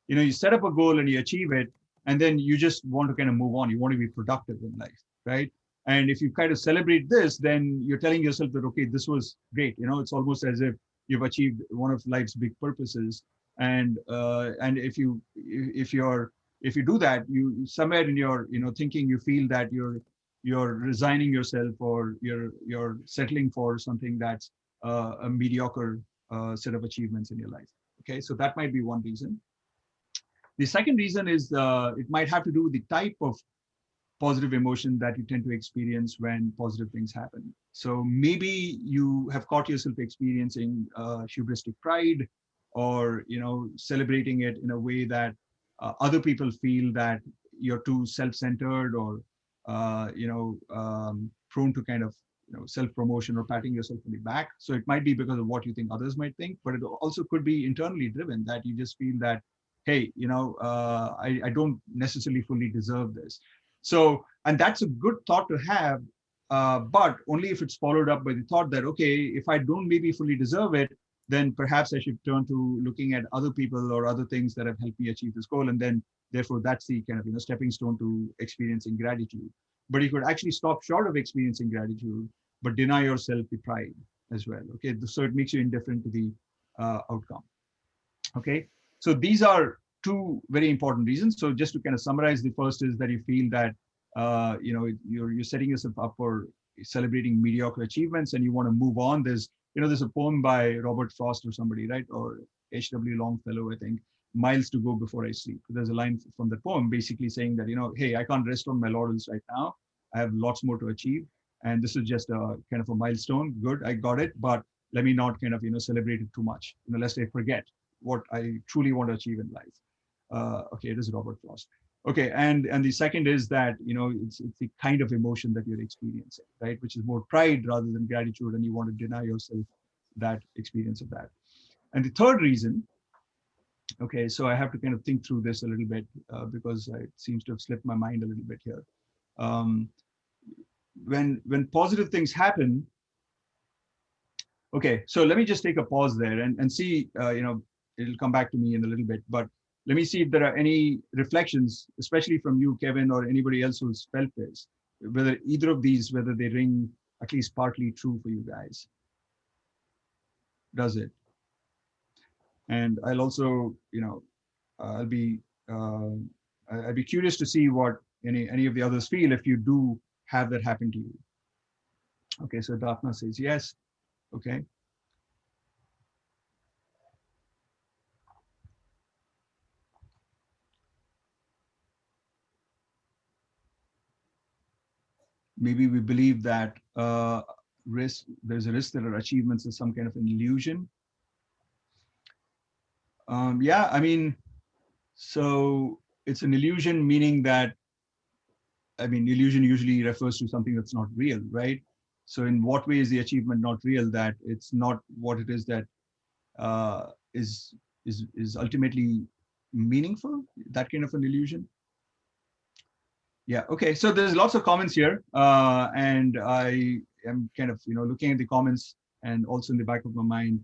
You set up a goal and you achieve it, and then you just want to kind of move on. You want to be productive in life, right? And if you kind of celebrate this, then you're telling yourself that, okay, this was great. It's almost as if you've achieved one of life's big purposes. And if you do that, you somewhere in your thinking, you feel that you're resigning yourself, or you're settling for something that's a mediocre set of achievements in your life. Okay, so that might be one reason. The second reason is it might have to do with the type of positive emotion that you tend to experience when positive things happen. So maybe you have caught yourself experiencing hubristic pride, or celebrating it in a way that other people feel that you're too self-centered, or prone to kind of self-promotion or patting yourself on the back. So it might be because of what you think others might think, but it also could be internally driven, that you just feel that, hey, I don't necessarily fully deserve this. So, and that's a good thought to have, but only if it's followed up by the thought that, okay, if I don't maybe fully deserve it, then perhaps I should turn to looking at other people or other things that have helped me achieve this goal. And then therefore that's the kind of stepping stone to experiencing gratitude. But you could actually stop short of experiencing gratitude, but deny yourself the pride as well. Okay, so it makes you indifferent to the outcome. Okay, so these are two very important reasons. So just to kind of summarize, the first is that you feel that you're setting yourself up for celebrating mediocre achievements, and you want to move on. There's a poem by Robert Frost or somebody, right, or H.W. Longfellow, I think, "Miles to Go Before I Sleep." There's a line from the poem basically saying that, hey, I can't rest on my laurels right now. I have lots more to achieve, and this is just a kind of a milestone. Good, I got it, but let me not kind of celebrate it too much, lest I forget what I truly want to achieve in life. Okay, it is Robert Frost. Okay, and the second is that it's the kind of emotion that you're experiencing, right, which is more pride rather than gratitude, and you want to deny yourself that experience of that. And the third reason, okay, so I have to kind of think through this a little bit because it seems to have slipped my mind a little bit here. Um, when positive things happen, okay, so let me just take a pause there and see, it'll come back to me in a little bit, but let me see if there are any reflections, especially from you, Kevin, or anybody else who's felt this, whether either of these, whether they ring at least partly true for you guys. Does it? And I'll also, I'll be, uh, I'd be curious to see what any of the others feel if you do have that happen to you. Okay, so Daphna says yes. Okay. Maybe we believe that there's a risk that our achievements is some kind of an illusion. Yeah, I mean, so it's an illusion, meaning that, I mean, illusion usually refers to something that's not real, right? So in what way is the achievement not real? That it's not what it is that uh, is is ultimately meaningful, that kind of an illusion. Yeah, okay, so there's lots of comments here, and I am kind of looking at the comments, and also in the back of my mind,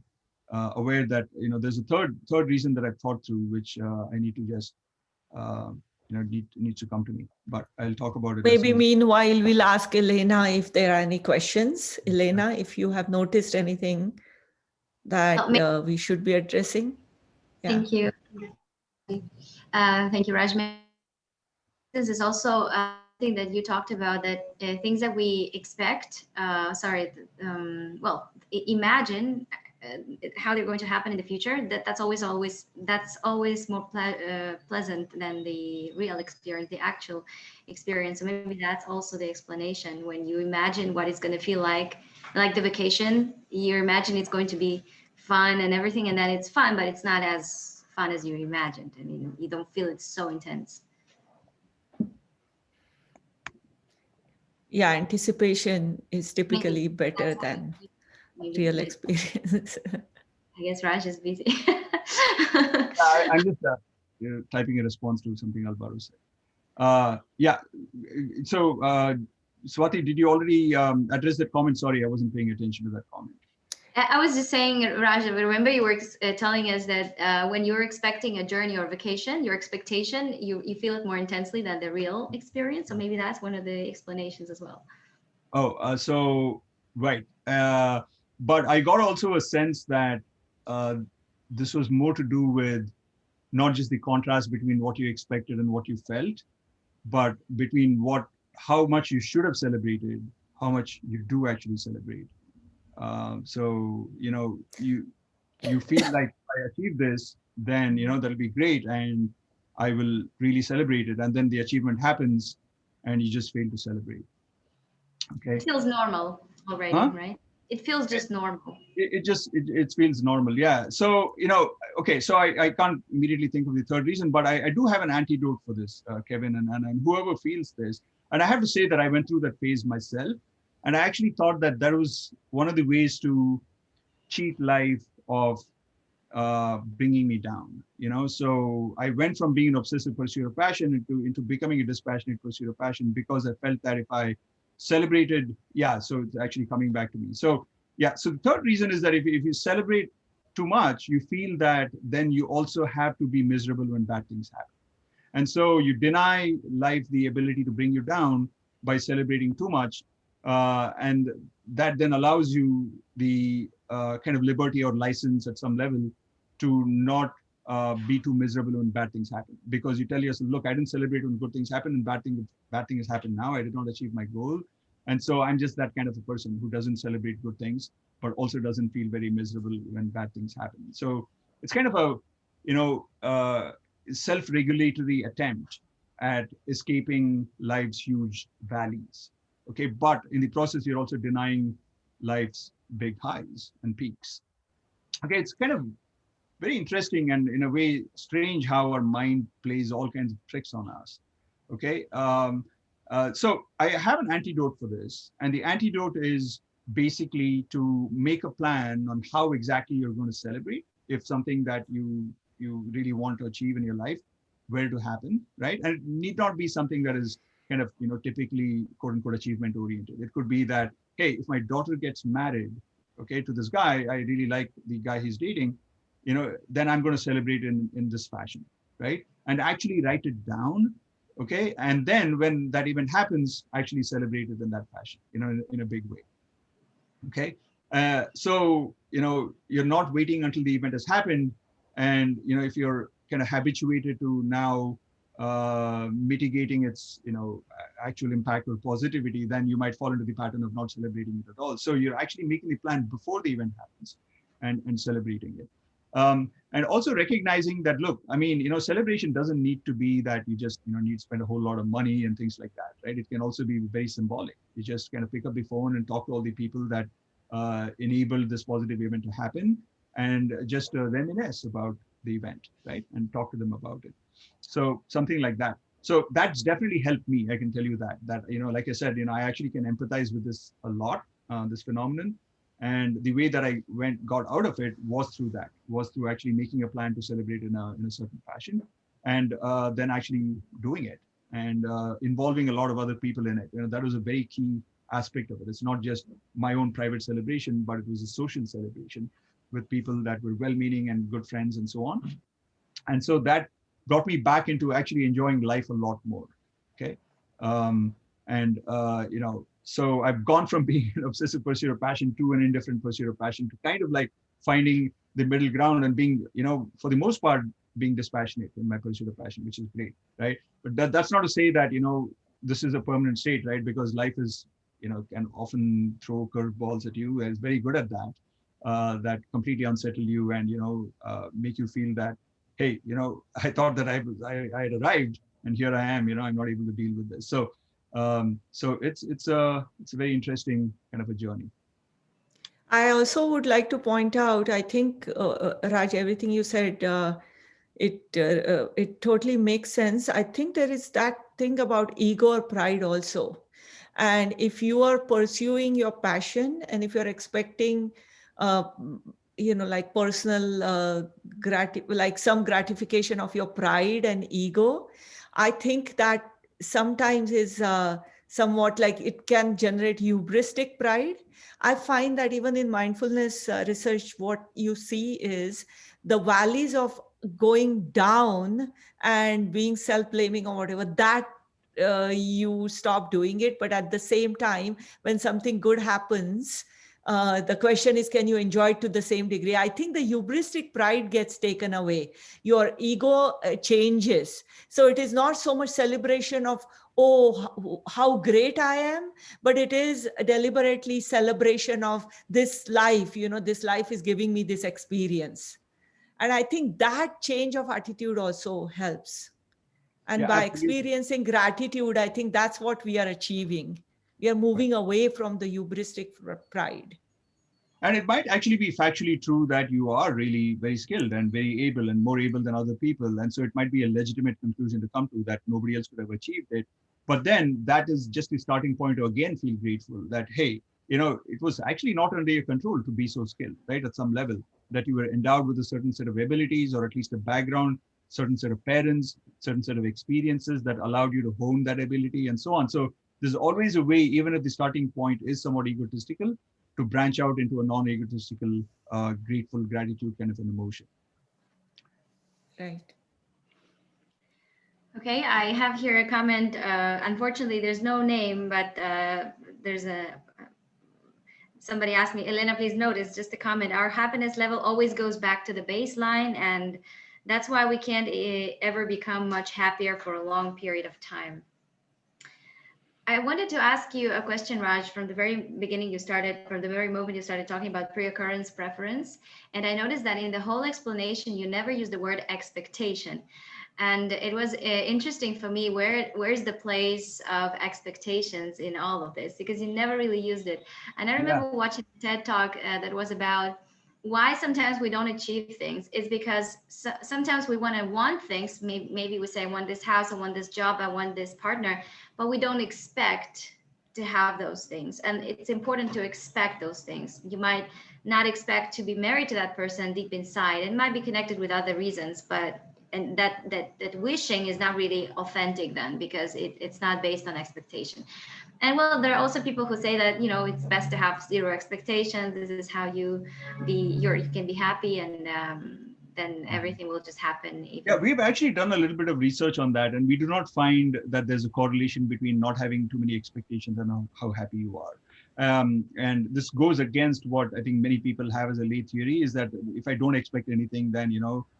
aware that there's a third reason that I've thought through, which I need to just uh, needs to come to me, but I'll talk about it as Maybe soon as. meanwhile, we'll ask Elena if there are any questions. Elena, if you have noticed anything that we should be addressing. Yeah. Thank you. Thank you, Raj. This is also something that you talked about, that things that we expect, imagine how they're going to happen in the future, that's always more pleasant than the real experience, the actual experience. So maybe that's also the explanation. When you imagine what it's going to feel like, Like the vacation, you imagine it's going to be fun and everything, and then it's fun, but it's not as fun as you imagined. I mean, you don't feel it's so intense. Yeah, anticipation is Maybe typically better that's why than maybe real maybe experience. I guess Raj is busy. I'm just typing a response to something Alvaro said. Yeah. So, Swati, did you already address that comment? Sorry, I wasn't paying attention to that comment. I was just saying, Raj, remember you were telling us that when you're expecting a journey or vacation, your expectation, you feel it more intensely than the real experience. So maybe that's one of the explanations as well. Oh, so right. But I got also a sense that uh, this was more to do with not just the contrast between what you expected and what you felt, but between how much you should have celebrated, how much you do actually celebrate. So you feel like if I achieve this, then that'll be great, and I will really celebrate it. And then the achievement happens, and you just fail to celebrate. It Okay, feels normal already, huh? right? It feels just normal. It feels normal, yeah. So okay, so I can't immediately think of the third reason, but I do have an antidote for this, Kevin, and whoever feels this. And I have to say that I went through that phase myself, and I actually thought that was one of the ways to cheat life of bringing me down. So I went from being an obsessive pursuit of passion into becoming a dispassionate pursuit of passion, because I felt that if I celebrated, yeah, so it's actually coming back to me. So yeah, so the third reason is that if you celebrate too much, you feel that then you also have to be miserable when bad things happen. And so you deny life the ability to bring you down by celebrating too much. And that then allows you the kind of liberty or license at some level to not be too miserable when bad things happen. Because you tell yourself, look, I didn't celebrate when good things happen, and bad things happen now. I did not achieve my goal. And so I'm just that kind of a person who doesn't celebrate good things, but also doesn't feel very miserable when bad things happen. So it's kind of a, you know, uh, self-regulatory attempt at escaping life's huge valleys. Okay, but in the process, you're also denying life's big highs and peaks. Okay, it's kind of very interesting and in a way strange how our mind plays all kinds of tricks on us. Okay, so I have an antidote for this, and the antidote is basically to make a plan on how exactly you're going to celebrate if something that you really want to achieve in your life were to happen, right? And it need not be something that is kind of typically quote unquote achievement oriented. It could be that, hey, if my daughter gets married, okay, to this guy, I really like the guy he's dating, then I'm going to celebrate in this fashion, right? And actually write it down, okay? And then when that event happens, actually celebrate it in that fashion, in a big way, okay? So you're not waiting until the event has happened, and if you're kind of habituated to now mitigating its actual impact or positivity, then you might fall into the pattern of not celebrating it at all. So you're actually making the plan before the event happens and celebrating it. And also recognizing that, look, I mean, celebration doesn't need to be that you just, need to spend a whole lot of money and things like that, right? It can also be very symbolic. You just kind of pick up the phone and talk to all the people that enabled this positive event to happen, and just reminisce about the event, right? And talk to them about it. So something like that. So that's definitely helped me. I can tell you that, like I said, I actually can empathize with this a lot, this phenomenon. And the way that I got out of it was through actually making a plan to celebrate in a certain fashion, and then actually doing it, and involving a lot of other people in it. That was a very key aspect of it. It's not just my own private celebration, but it was a social celebration with people that were well-meaning and good friends and so on. And so that brought me back into actually enjoying life a lot more. Okay. And so I've gone from being an obsessive pursuit of passion to an indifferent pursuit of passion, to kind of like finding the middle ground and being, for the most part, being dispassionate in my pursuit of passion, which is great, right? But that's not to say that this is a permanent state, right? Because life is, can often throw curveballs at you, and is very good at that, that completely unsettle you and make you feel that, hey, I thought that I had arrived, and here I am, I'm not able to deal with this. So it's a very interesting kind of a journey. I also would like to point out, I think, Raj, everything you said, it totally makes sense. I think there is that thing about ego or pride also. And if you are pursuing your passion and if you're expecting, uh, like personal like some gratification of your pride and ego, I think that sometimes is somewhat like it can generate hubristic pride. I find that even in mindfulness research, what you see is the valleys of going down and being self-blaming or whatever, that you stop doing it. But at the same time, when something good happens, the question is, can you enjoy it to the same degree? I think the hubristic pride gets taken away. Your ego changes. So it is not so much celebration of, oh, how great I am, but it is a deliberately celebration of this life. This life is giving me this experience. And I think that change of attitude also helps. And Yeah, by absolutely. experiencing gratitude, I think that's what we are achieving. We are moving away from the hubristic pride. And it might actually be factually true that you are really very skilled and very able and more able than other people. And so it might be a legitimate conclusion to come to that nobody else could have achieved it. But then that is just the starting point to again feel grateful that, hey, it was actually not under your control to be so skilled, right? At some level, that you were endowed with a certain set of abilities or at least a background, certain set of parents, certain set of experiences that allowed you to hone that ability and so on. So there's always a way, even if the starting point is somewhat egotistical, to branch out into a non-egotistical, grateful gratitude kind of an emotion. Right. Okay, I have here a comment. Unfortunately, there's no name, but there's a somebody asked me, Elena, please notice just a comment. Our happiness level always goes back to the baseline, and that's why we can't ever become much happier for a long period of time. I wanted to ask you a question, Raj, from the very beginning from the very moment you started talking about pre-occurrence preference. And I noticed that in the whole explanation, you never used the word expectation. And it was interesting for me, where's the place of expectations in all of this? Because you never really used it. And I Yeah, remember watching a TED talk that was about why sometimes we don't achieve things is because sometimes we want things. Maybe we say, I want this house, I want this job, I want this partner, but we don't expect to have those things. And it's important to expect those things. You might not expect to be married to that person deep inside. It might be connected with other reasons, but and that wishing is not really authentic then, because it's not based on expectation. And well, there are also people who say that it's best to have zero expectations. This is how you can be happy, and then everything will just happen. yeah, Even we've actually done a little bit of research on that, and we do not find that there's a correlation between not having too many expectations and how happy you are. And this goes against what I think many people have as a lay theory, is that if I don't expect anything, then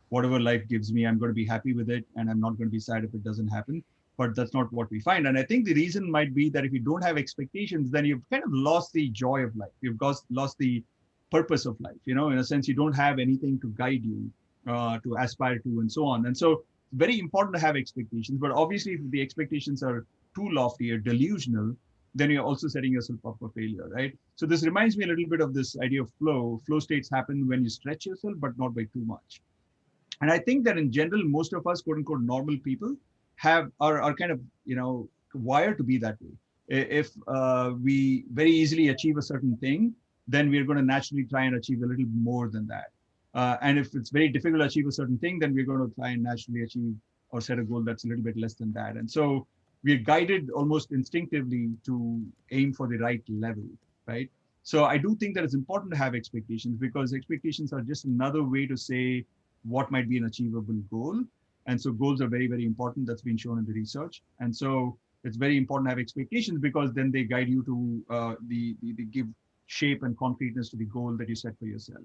whatever life gives me, I'm going to be happy with it, and I'm not going to be sad if it doesn't happen. But that's not what we find. And I think the reason might be that if you don't have expectations, then you've kind of lost the joy of life. You've lost the purpose of life. In a sense, you don't have anything to guide you, to aspire to, and so on. And so, very important to have expectations. But obviously, if the expectations are too lofty or delusional, then you're also setting yourself up for failure, right? So this reminds me a little bit of this idea of flow. Flow states happen when you stretch yourself, but not by too much. And I think that in general, most of us, quote unquote, normal people are kind of wired to be that way. If we very easily achieve a certain thing, then we're going to naturally try and achieve a little more than that. And if it's very difficult to achieve a certain thing, then we're going to try and naturally achieve or set a goal that's a little bit less than that. And so we're guided almost instinctively to aim for the right level, right? So I do think that it's important to have expectations, because expectations are just another way to say what might be an achievable goal. And so goals are very, very important. That's been shown in the research. And so it's very important to have expectations, because then they guide you to they give shape and concreteness to the goal that you set for yourself.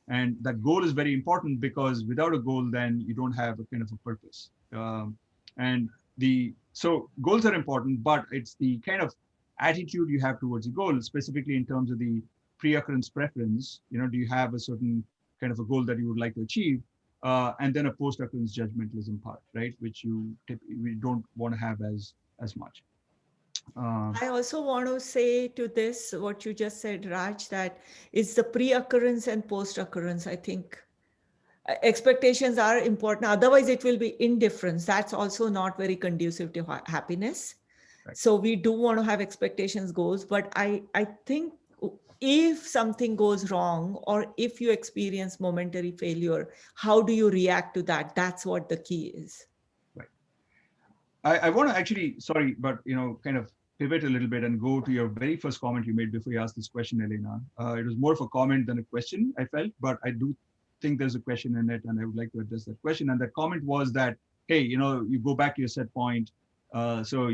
And that goal is very important, because without a goal, then you don't have a kind of a purpose. And so goals are important, but it's the kind of attitude you have towards a goal, specifically in terms of the pre-occurrence preference. Do you have a certain kind of a goal that you would like to achieve? And then a post-occurrence judgmentalism part, right, which we don't want to have as much. I also want to say to this, what you just said, Raj, that it's the pre-occurrence and post-occurrence. I think expectations are important. Otherwise, it will be indifference. That's also not very conducive to happiness. Right. So we do want to have expectations goals, but I think if something goes wrong or if you experience momentary failure, how do you react to that? That's what the key is. Right. I want to actually, sorry, but kind of pivot a little bit and go to your very first comment you made before you asked this question, Elena. It was more of a comment than a question, I felt, but I do think there's a question in it, and I would like to address that question. And that comment was that, hey, you go back to your set point. So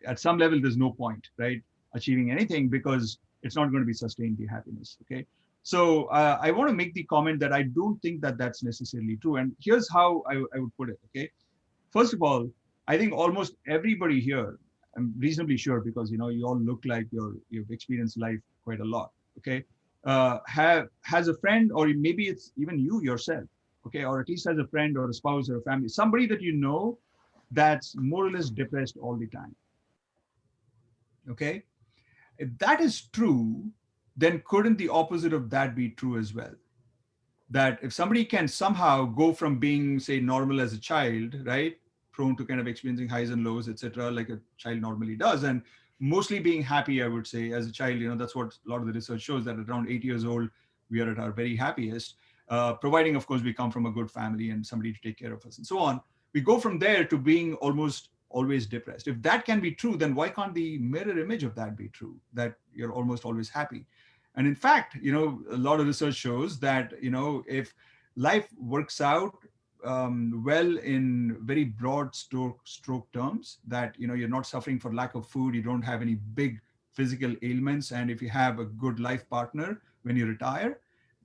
at some level, there's no point, right, achieving anything because it's not going to be sustained the happiness. Okay. So I want to make the comment that I don't think that that's necessarily true. And here's how I would put it. Okay. First of all, I think almost everybody here, I'm reasonably sure because you all look like you've experienced life quite a lot. Okay, has a friend, or maybe it's even you yourself. Okay, or at least has a friend or a spouse or a family, somebody that you know that's more or less depressed all the time. Okay, if that is true, then couldn't the opposite of that be true as well? That if somebody can somehow go from being, say, normal as a child, right, prone to kind of experiencing highs and lows, etc., like a child normally does, and mostly being happy, I would say, as a child, that's what a lot of the research shows, that around 8 years old, we are at our very happiest, providing, of course, we come from a good family and somebody to take care of us and so on. We go from there to being almost always depressed. If that can be true, then why can't the mirror image of that be true, that you're almost always happy? And in fact, a lot of research shows that, if life works out well in very broad stroke terms, that, you're not suffering for lack of food, you don't have any big physical ailments, and if you have a good life partner when you retire,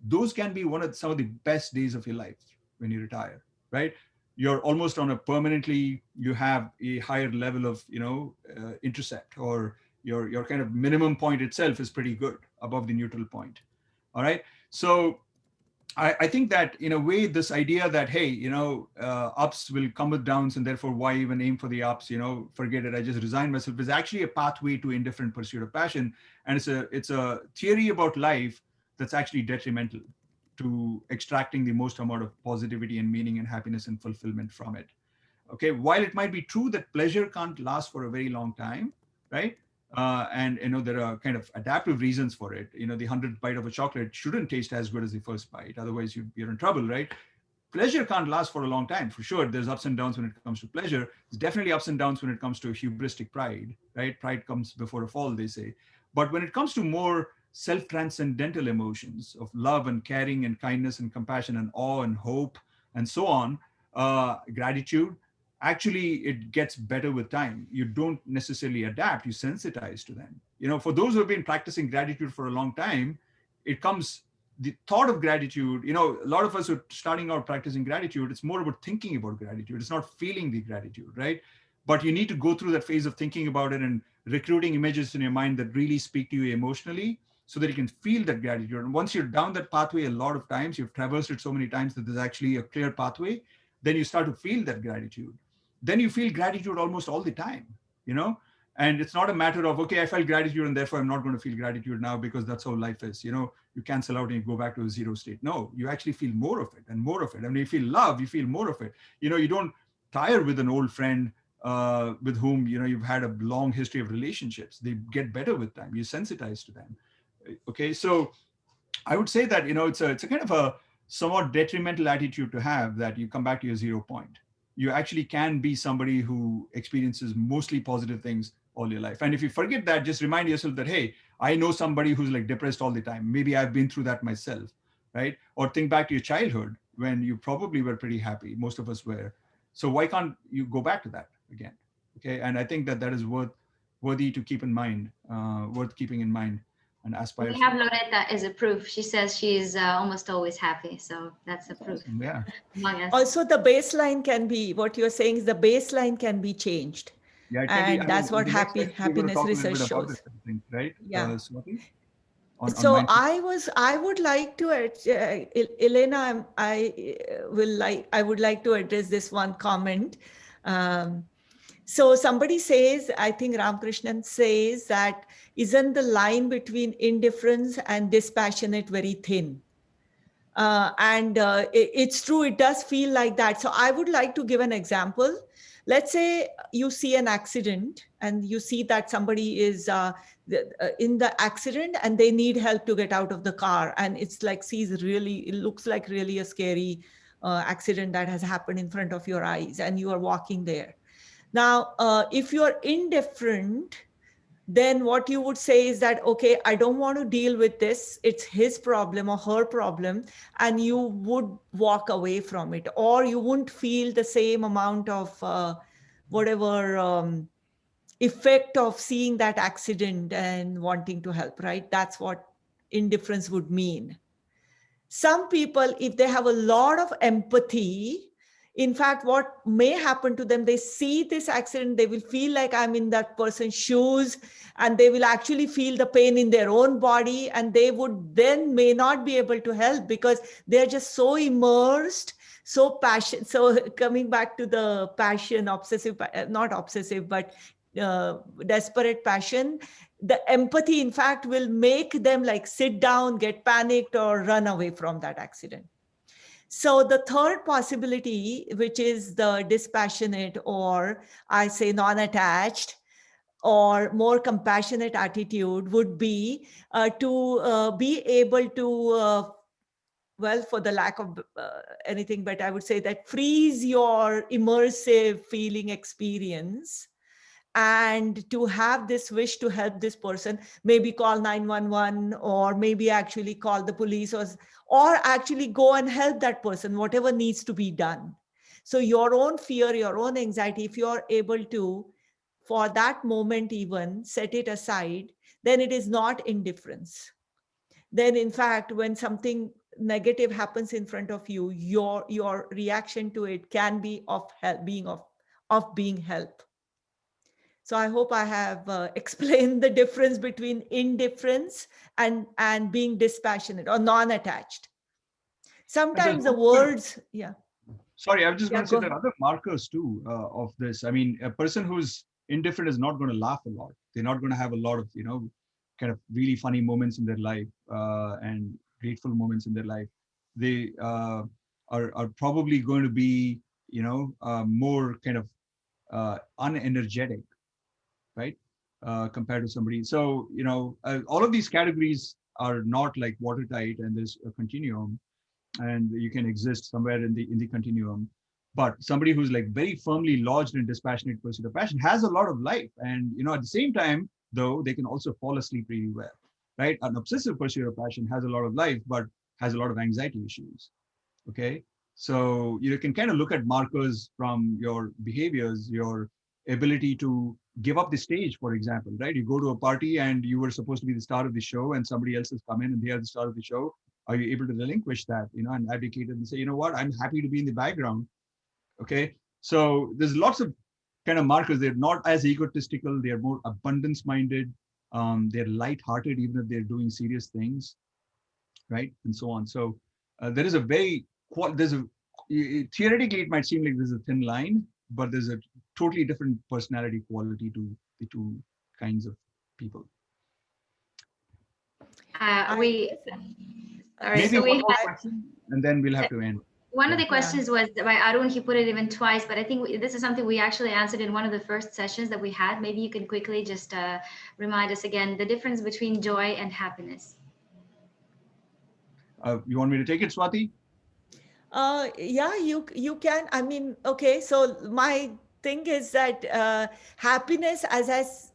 those can be some of the best days of your life when you retire, right? You're almost on a permanently, you have a higher level of, intercept, or your kind of minimum point itself is pretty good above the neutral point. All right. So I think that in a way, this idea that, hey, ups will come with downs, and therefore why even aim for the ups, forget it, I just resign myself, is actually a pathway to indifferent pursuit of passion. And it's a theory about life that's actually detrimental to extracting the most amount of positivity and meaning and happiness and fulfillment from it. Okay, while it might be true that pleasure can't last for a very long time, right? And there are kind of adaptive reasons for it. The 100th bite of a chocolate shouldn't taste as good as the first bite, otherwise you're in trouble, right? Pleasure can't last for a long time, for sure. There's ups and downs when it comes to pleasure. There's definitely ups and downs when it comes to hubristic pride, right? Pride comes before a fall, they say. But when it comes to more self-transcendental emotions of love and caring and kindness and compassion and awe and hope and so on, gratitude, actually it gets better with time. You don't necessarily adapt, you sensitize to them. For those who have been practicing gratitude for a long time, it comes, the thought of gratitude, a lot of us are starting out practicing gratitude, it's more about thinking about gratitude, it's not feeling the gratitude, right? But you need to go through that phase of thinking about it and recruiting images in your mind that really speak to you emotionally, so that you can feel that gratitude. And once you're down that pathway a lot of times, you've traversed it so many times that there's actually a clear pathway, then you start to feel that gratitude. Then you feel gratitude almost all the time, and it's not a matter of, okay, I felt gratitude and therefore I'm not going to feel gratitude now because that's how life is. You cancel out and you go back to a zero state. No, you actually feel more of it and more of it. And when you feel love, you feel more of it. You don't tire with an old friend with whom, you've had a long history of relationships. They get better with time. You sensitize to them. Okay. So I would say that, it's a kind of a somewhat detrimental attitude to have, that you come back to your 0 point. You actually can be somebody who experiences mostly positive things all your life. And if you forget that, just remind yourself that, hey, I know somebody who's like depressed all the time. Maybe I've been through that myself, right? Or think back to your childhood when you probably were pretty happy. Most of us were. So why can't you go back to that again? Okay. And I think that is worthy to keep in mind, worth keeping in mind and aspire We have for. Loretta as a proof. She says she's almost always happy. So that's a proof. Awesome. Yeah. Among us. Also, the baseline can be, what you're saying is the baseline can be changed. Yeah, it can be. And I mean, that's in what the next session, we're going to happiness talk a little research bit about this, shows. I think, right? Yeah. Swati, on So mindfulness. I would like to, Elena, I would like to address this one comment. So somebody says, I think Ramakrishnan says that isn't the line between indifference and dispassionate very thin? It's true, it does feel like that. So I would like to give an example. Let's say you see an accident and you see that somebody is in the accident and they need help to get out of the car. And it's like, it looks like really a scary accident that has happened in front of your eyes and you are walking there. Now, if you are indifferent, then what you would say is that, okay, I don't want to deal with this. It's his problem or her problem. And you would walk away from it, or you wouldn't feel the same amount of whatever effect of seeing that accident and wanting to help, right? That's what indifference would mean. Some people, if they have a lot of empathy, in fact, what may happen to them, they see this accident, they will feel like I'm in that person's shoes, and they will actually feel the pain in their own body, and they would then may not be able to help because they're just so immersed, so passionate. So coming back to the passion, obsessive, not obsessive, but desperate passion, the empathy, in fact, will make them like sit down, get panicked, or run away from that accident. So the third possibility, which is the dispassionate, or I say non-attached, or more compassionate attitude, would be to be able to, well, for the lack of anything, but I would say that freeze your immersive feeling experience, and to have this wish to help this person, maybe call 911, or maybe actually call the police, or actually go and help that person, whatever needs to be done. So your own fear, your own anxiety, if you're able to, for that moment even, set it aside, then it is not indifference. Then in fact, when something negative happens in front of you, your reaction to it can be of help, being help. So I hope I have explained the difference between indifference and being dispassionate or non-attached. And there's Sometimes the also, words, yeah, sorry, I was just yeah, going to say go there ahead. are other markers too of this. I mean, a person who's indifferent is not going to laugh a lot. They're not going to have a lot of, kind of really funny moments in their life and grateful moments in their life. They are probably going to be, more kind of unenergetic, right? Compared to somebody. So, all of these categories are not like watertight, and there's a continuum, and you can exist somewhere in the continuum. But somebody who's like very firmly lodged in dispassionate pursuit of passion has a lot of life, and at the same time, though, they can also fall asleep really well, right? An obsessive pursuit of passion has a lot of life, but has a lot of anxiety issues. Okay, so you can kind of look at markers from your behaviors, your ability to give up the stage, for example, right? You go to a party and you were supposed to be the star of the show, and somebody else has come in and they are the star of the show. Are you able to relinquish that, and abdicate it and say, you know what, I'm happy to be in the background? Okay, so there's lots of kind of markers. They're not as egotistical, they're more abundance minded, they're light-hearted even if they're doing serious things, right? And so on. So there is a very there's a theoretically it might seem like there's a thin line, but there's a totally different personality quality to the two kinds of people. I We guess, sorry. Maybe So one we more had question, and then we'll have to end. one of Yeah. the yeah. questions was by Arun. He put it even twice, but I think this is something we actually answered in one of the first sessions that we had. Maybe you can quickly just remind us again the difference between joy and happiness. You want me to take it, Swati? Yeah, you can. I mean, okay. So my thing is that happiness,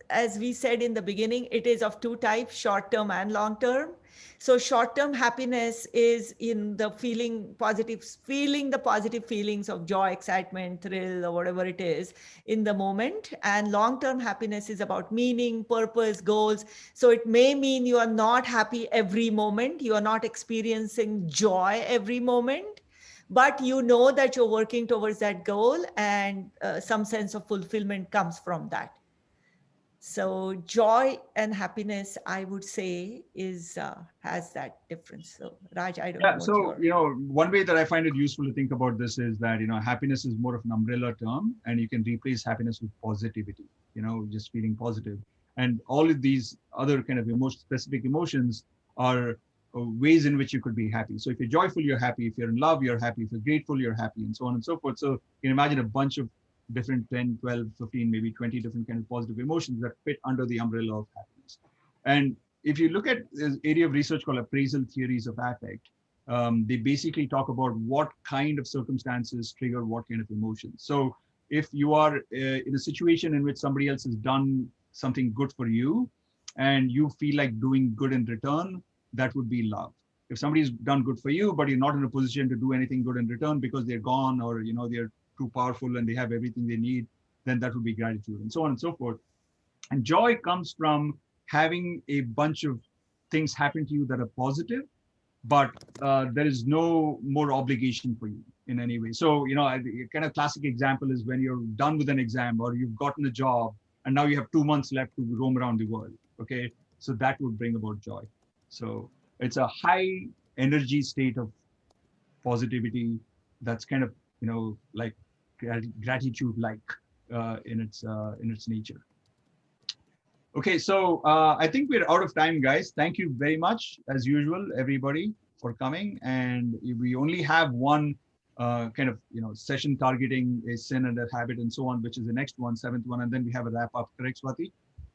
as we said in the beginning, it is of two types: short term and long term. So short term happiness is in the feeling the positive feelings of joy, excitement, thrill, or whatever it is in the moment. And long term happiness is about meaning, purpose, goals. So it may mean you are not happy every moment, you are not experiencing joy every moment, but you know that you're working towards that goal, and some sense of fulfillment comes from that. So joy and happiness, I would say, is has that difference. So Raj, I don't know Yeah, what so your. one way that I find it useful to think about this is that happiness is more of an umbrella term, and you can replace happiness with positivity. Just feeling positive, and all of these other kind of specific emotions are ways in which you could be happy. So if you're joyful, you're happy. If you're in love, you're happy. If you're grateful, you're happy, and so on and so forth. So you can imagine a bunch of different 10, 12, 15, maybe 20 different kind of positive emotions that fit under the umbrella of happiness. And if you look at this area of research called appraisal theories of affect, they basically talk about what kind of circumstances trigger what kind of emotions. So if you are in a situation in which somebody else has done something good for you and you feel like doing good in return, that would be love. If somebody's done good for you, but you're not in a position to do anything good in return because they're gone, or they're too powerful and they have everything they need, then that would be gratitude, and so on and so forth. And joy comes from having a bunch of things happen to you that are positive, but there is no more obligation for you in any way. So, a kind of classic example is when you're done with an exam or you've gotten a job and now you have 2 months left to roam around the world. Okay. So that would bring about joy. So it's a high energy state of positivity that's kind of, like gratitude like in its nature. Okay, so I think we're out of time, guys. Thank you very much, as usual, everybody, for coming. And we only have one kind of session targeting a sin and a habit and so on, which is the next one, seventh one, and then we have a wrap up. Correct, Swati?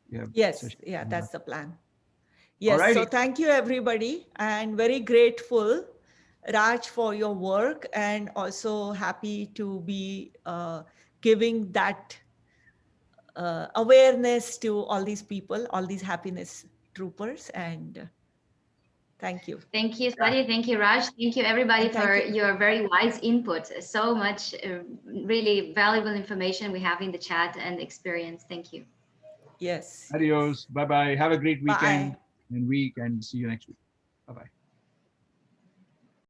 Yeah. Yes, Session. yeah, that's the plan. All Yes, so righty. thank you everybody, and very grateful, Raj, for your work, and also happy to be giving that awareness to all these people, all these happiness troopers, and thank you. Thank you, Yeah. Swati. Thank you, Raj. Thank you, everybody, And thank for you. your very wise input. So much really valuable information we have in the chat and experience. Thank you. Yes. Adios. Bye bye. Have a great Bye. weekend and week, and see you next week. Bye bye.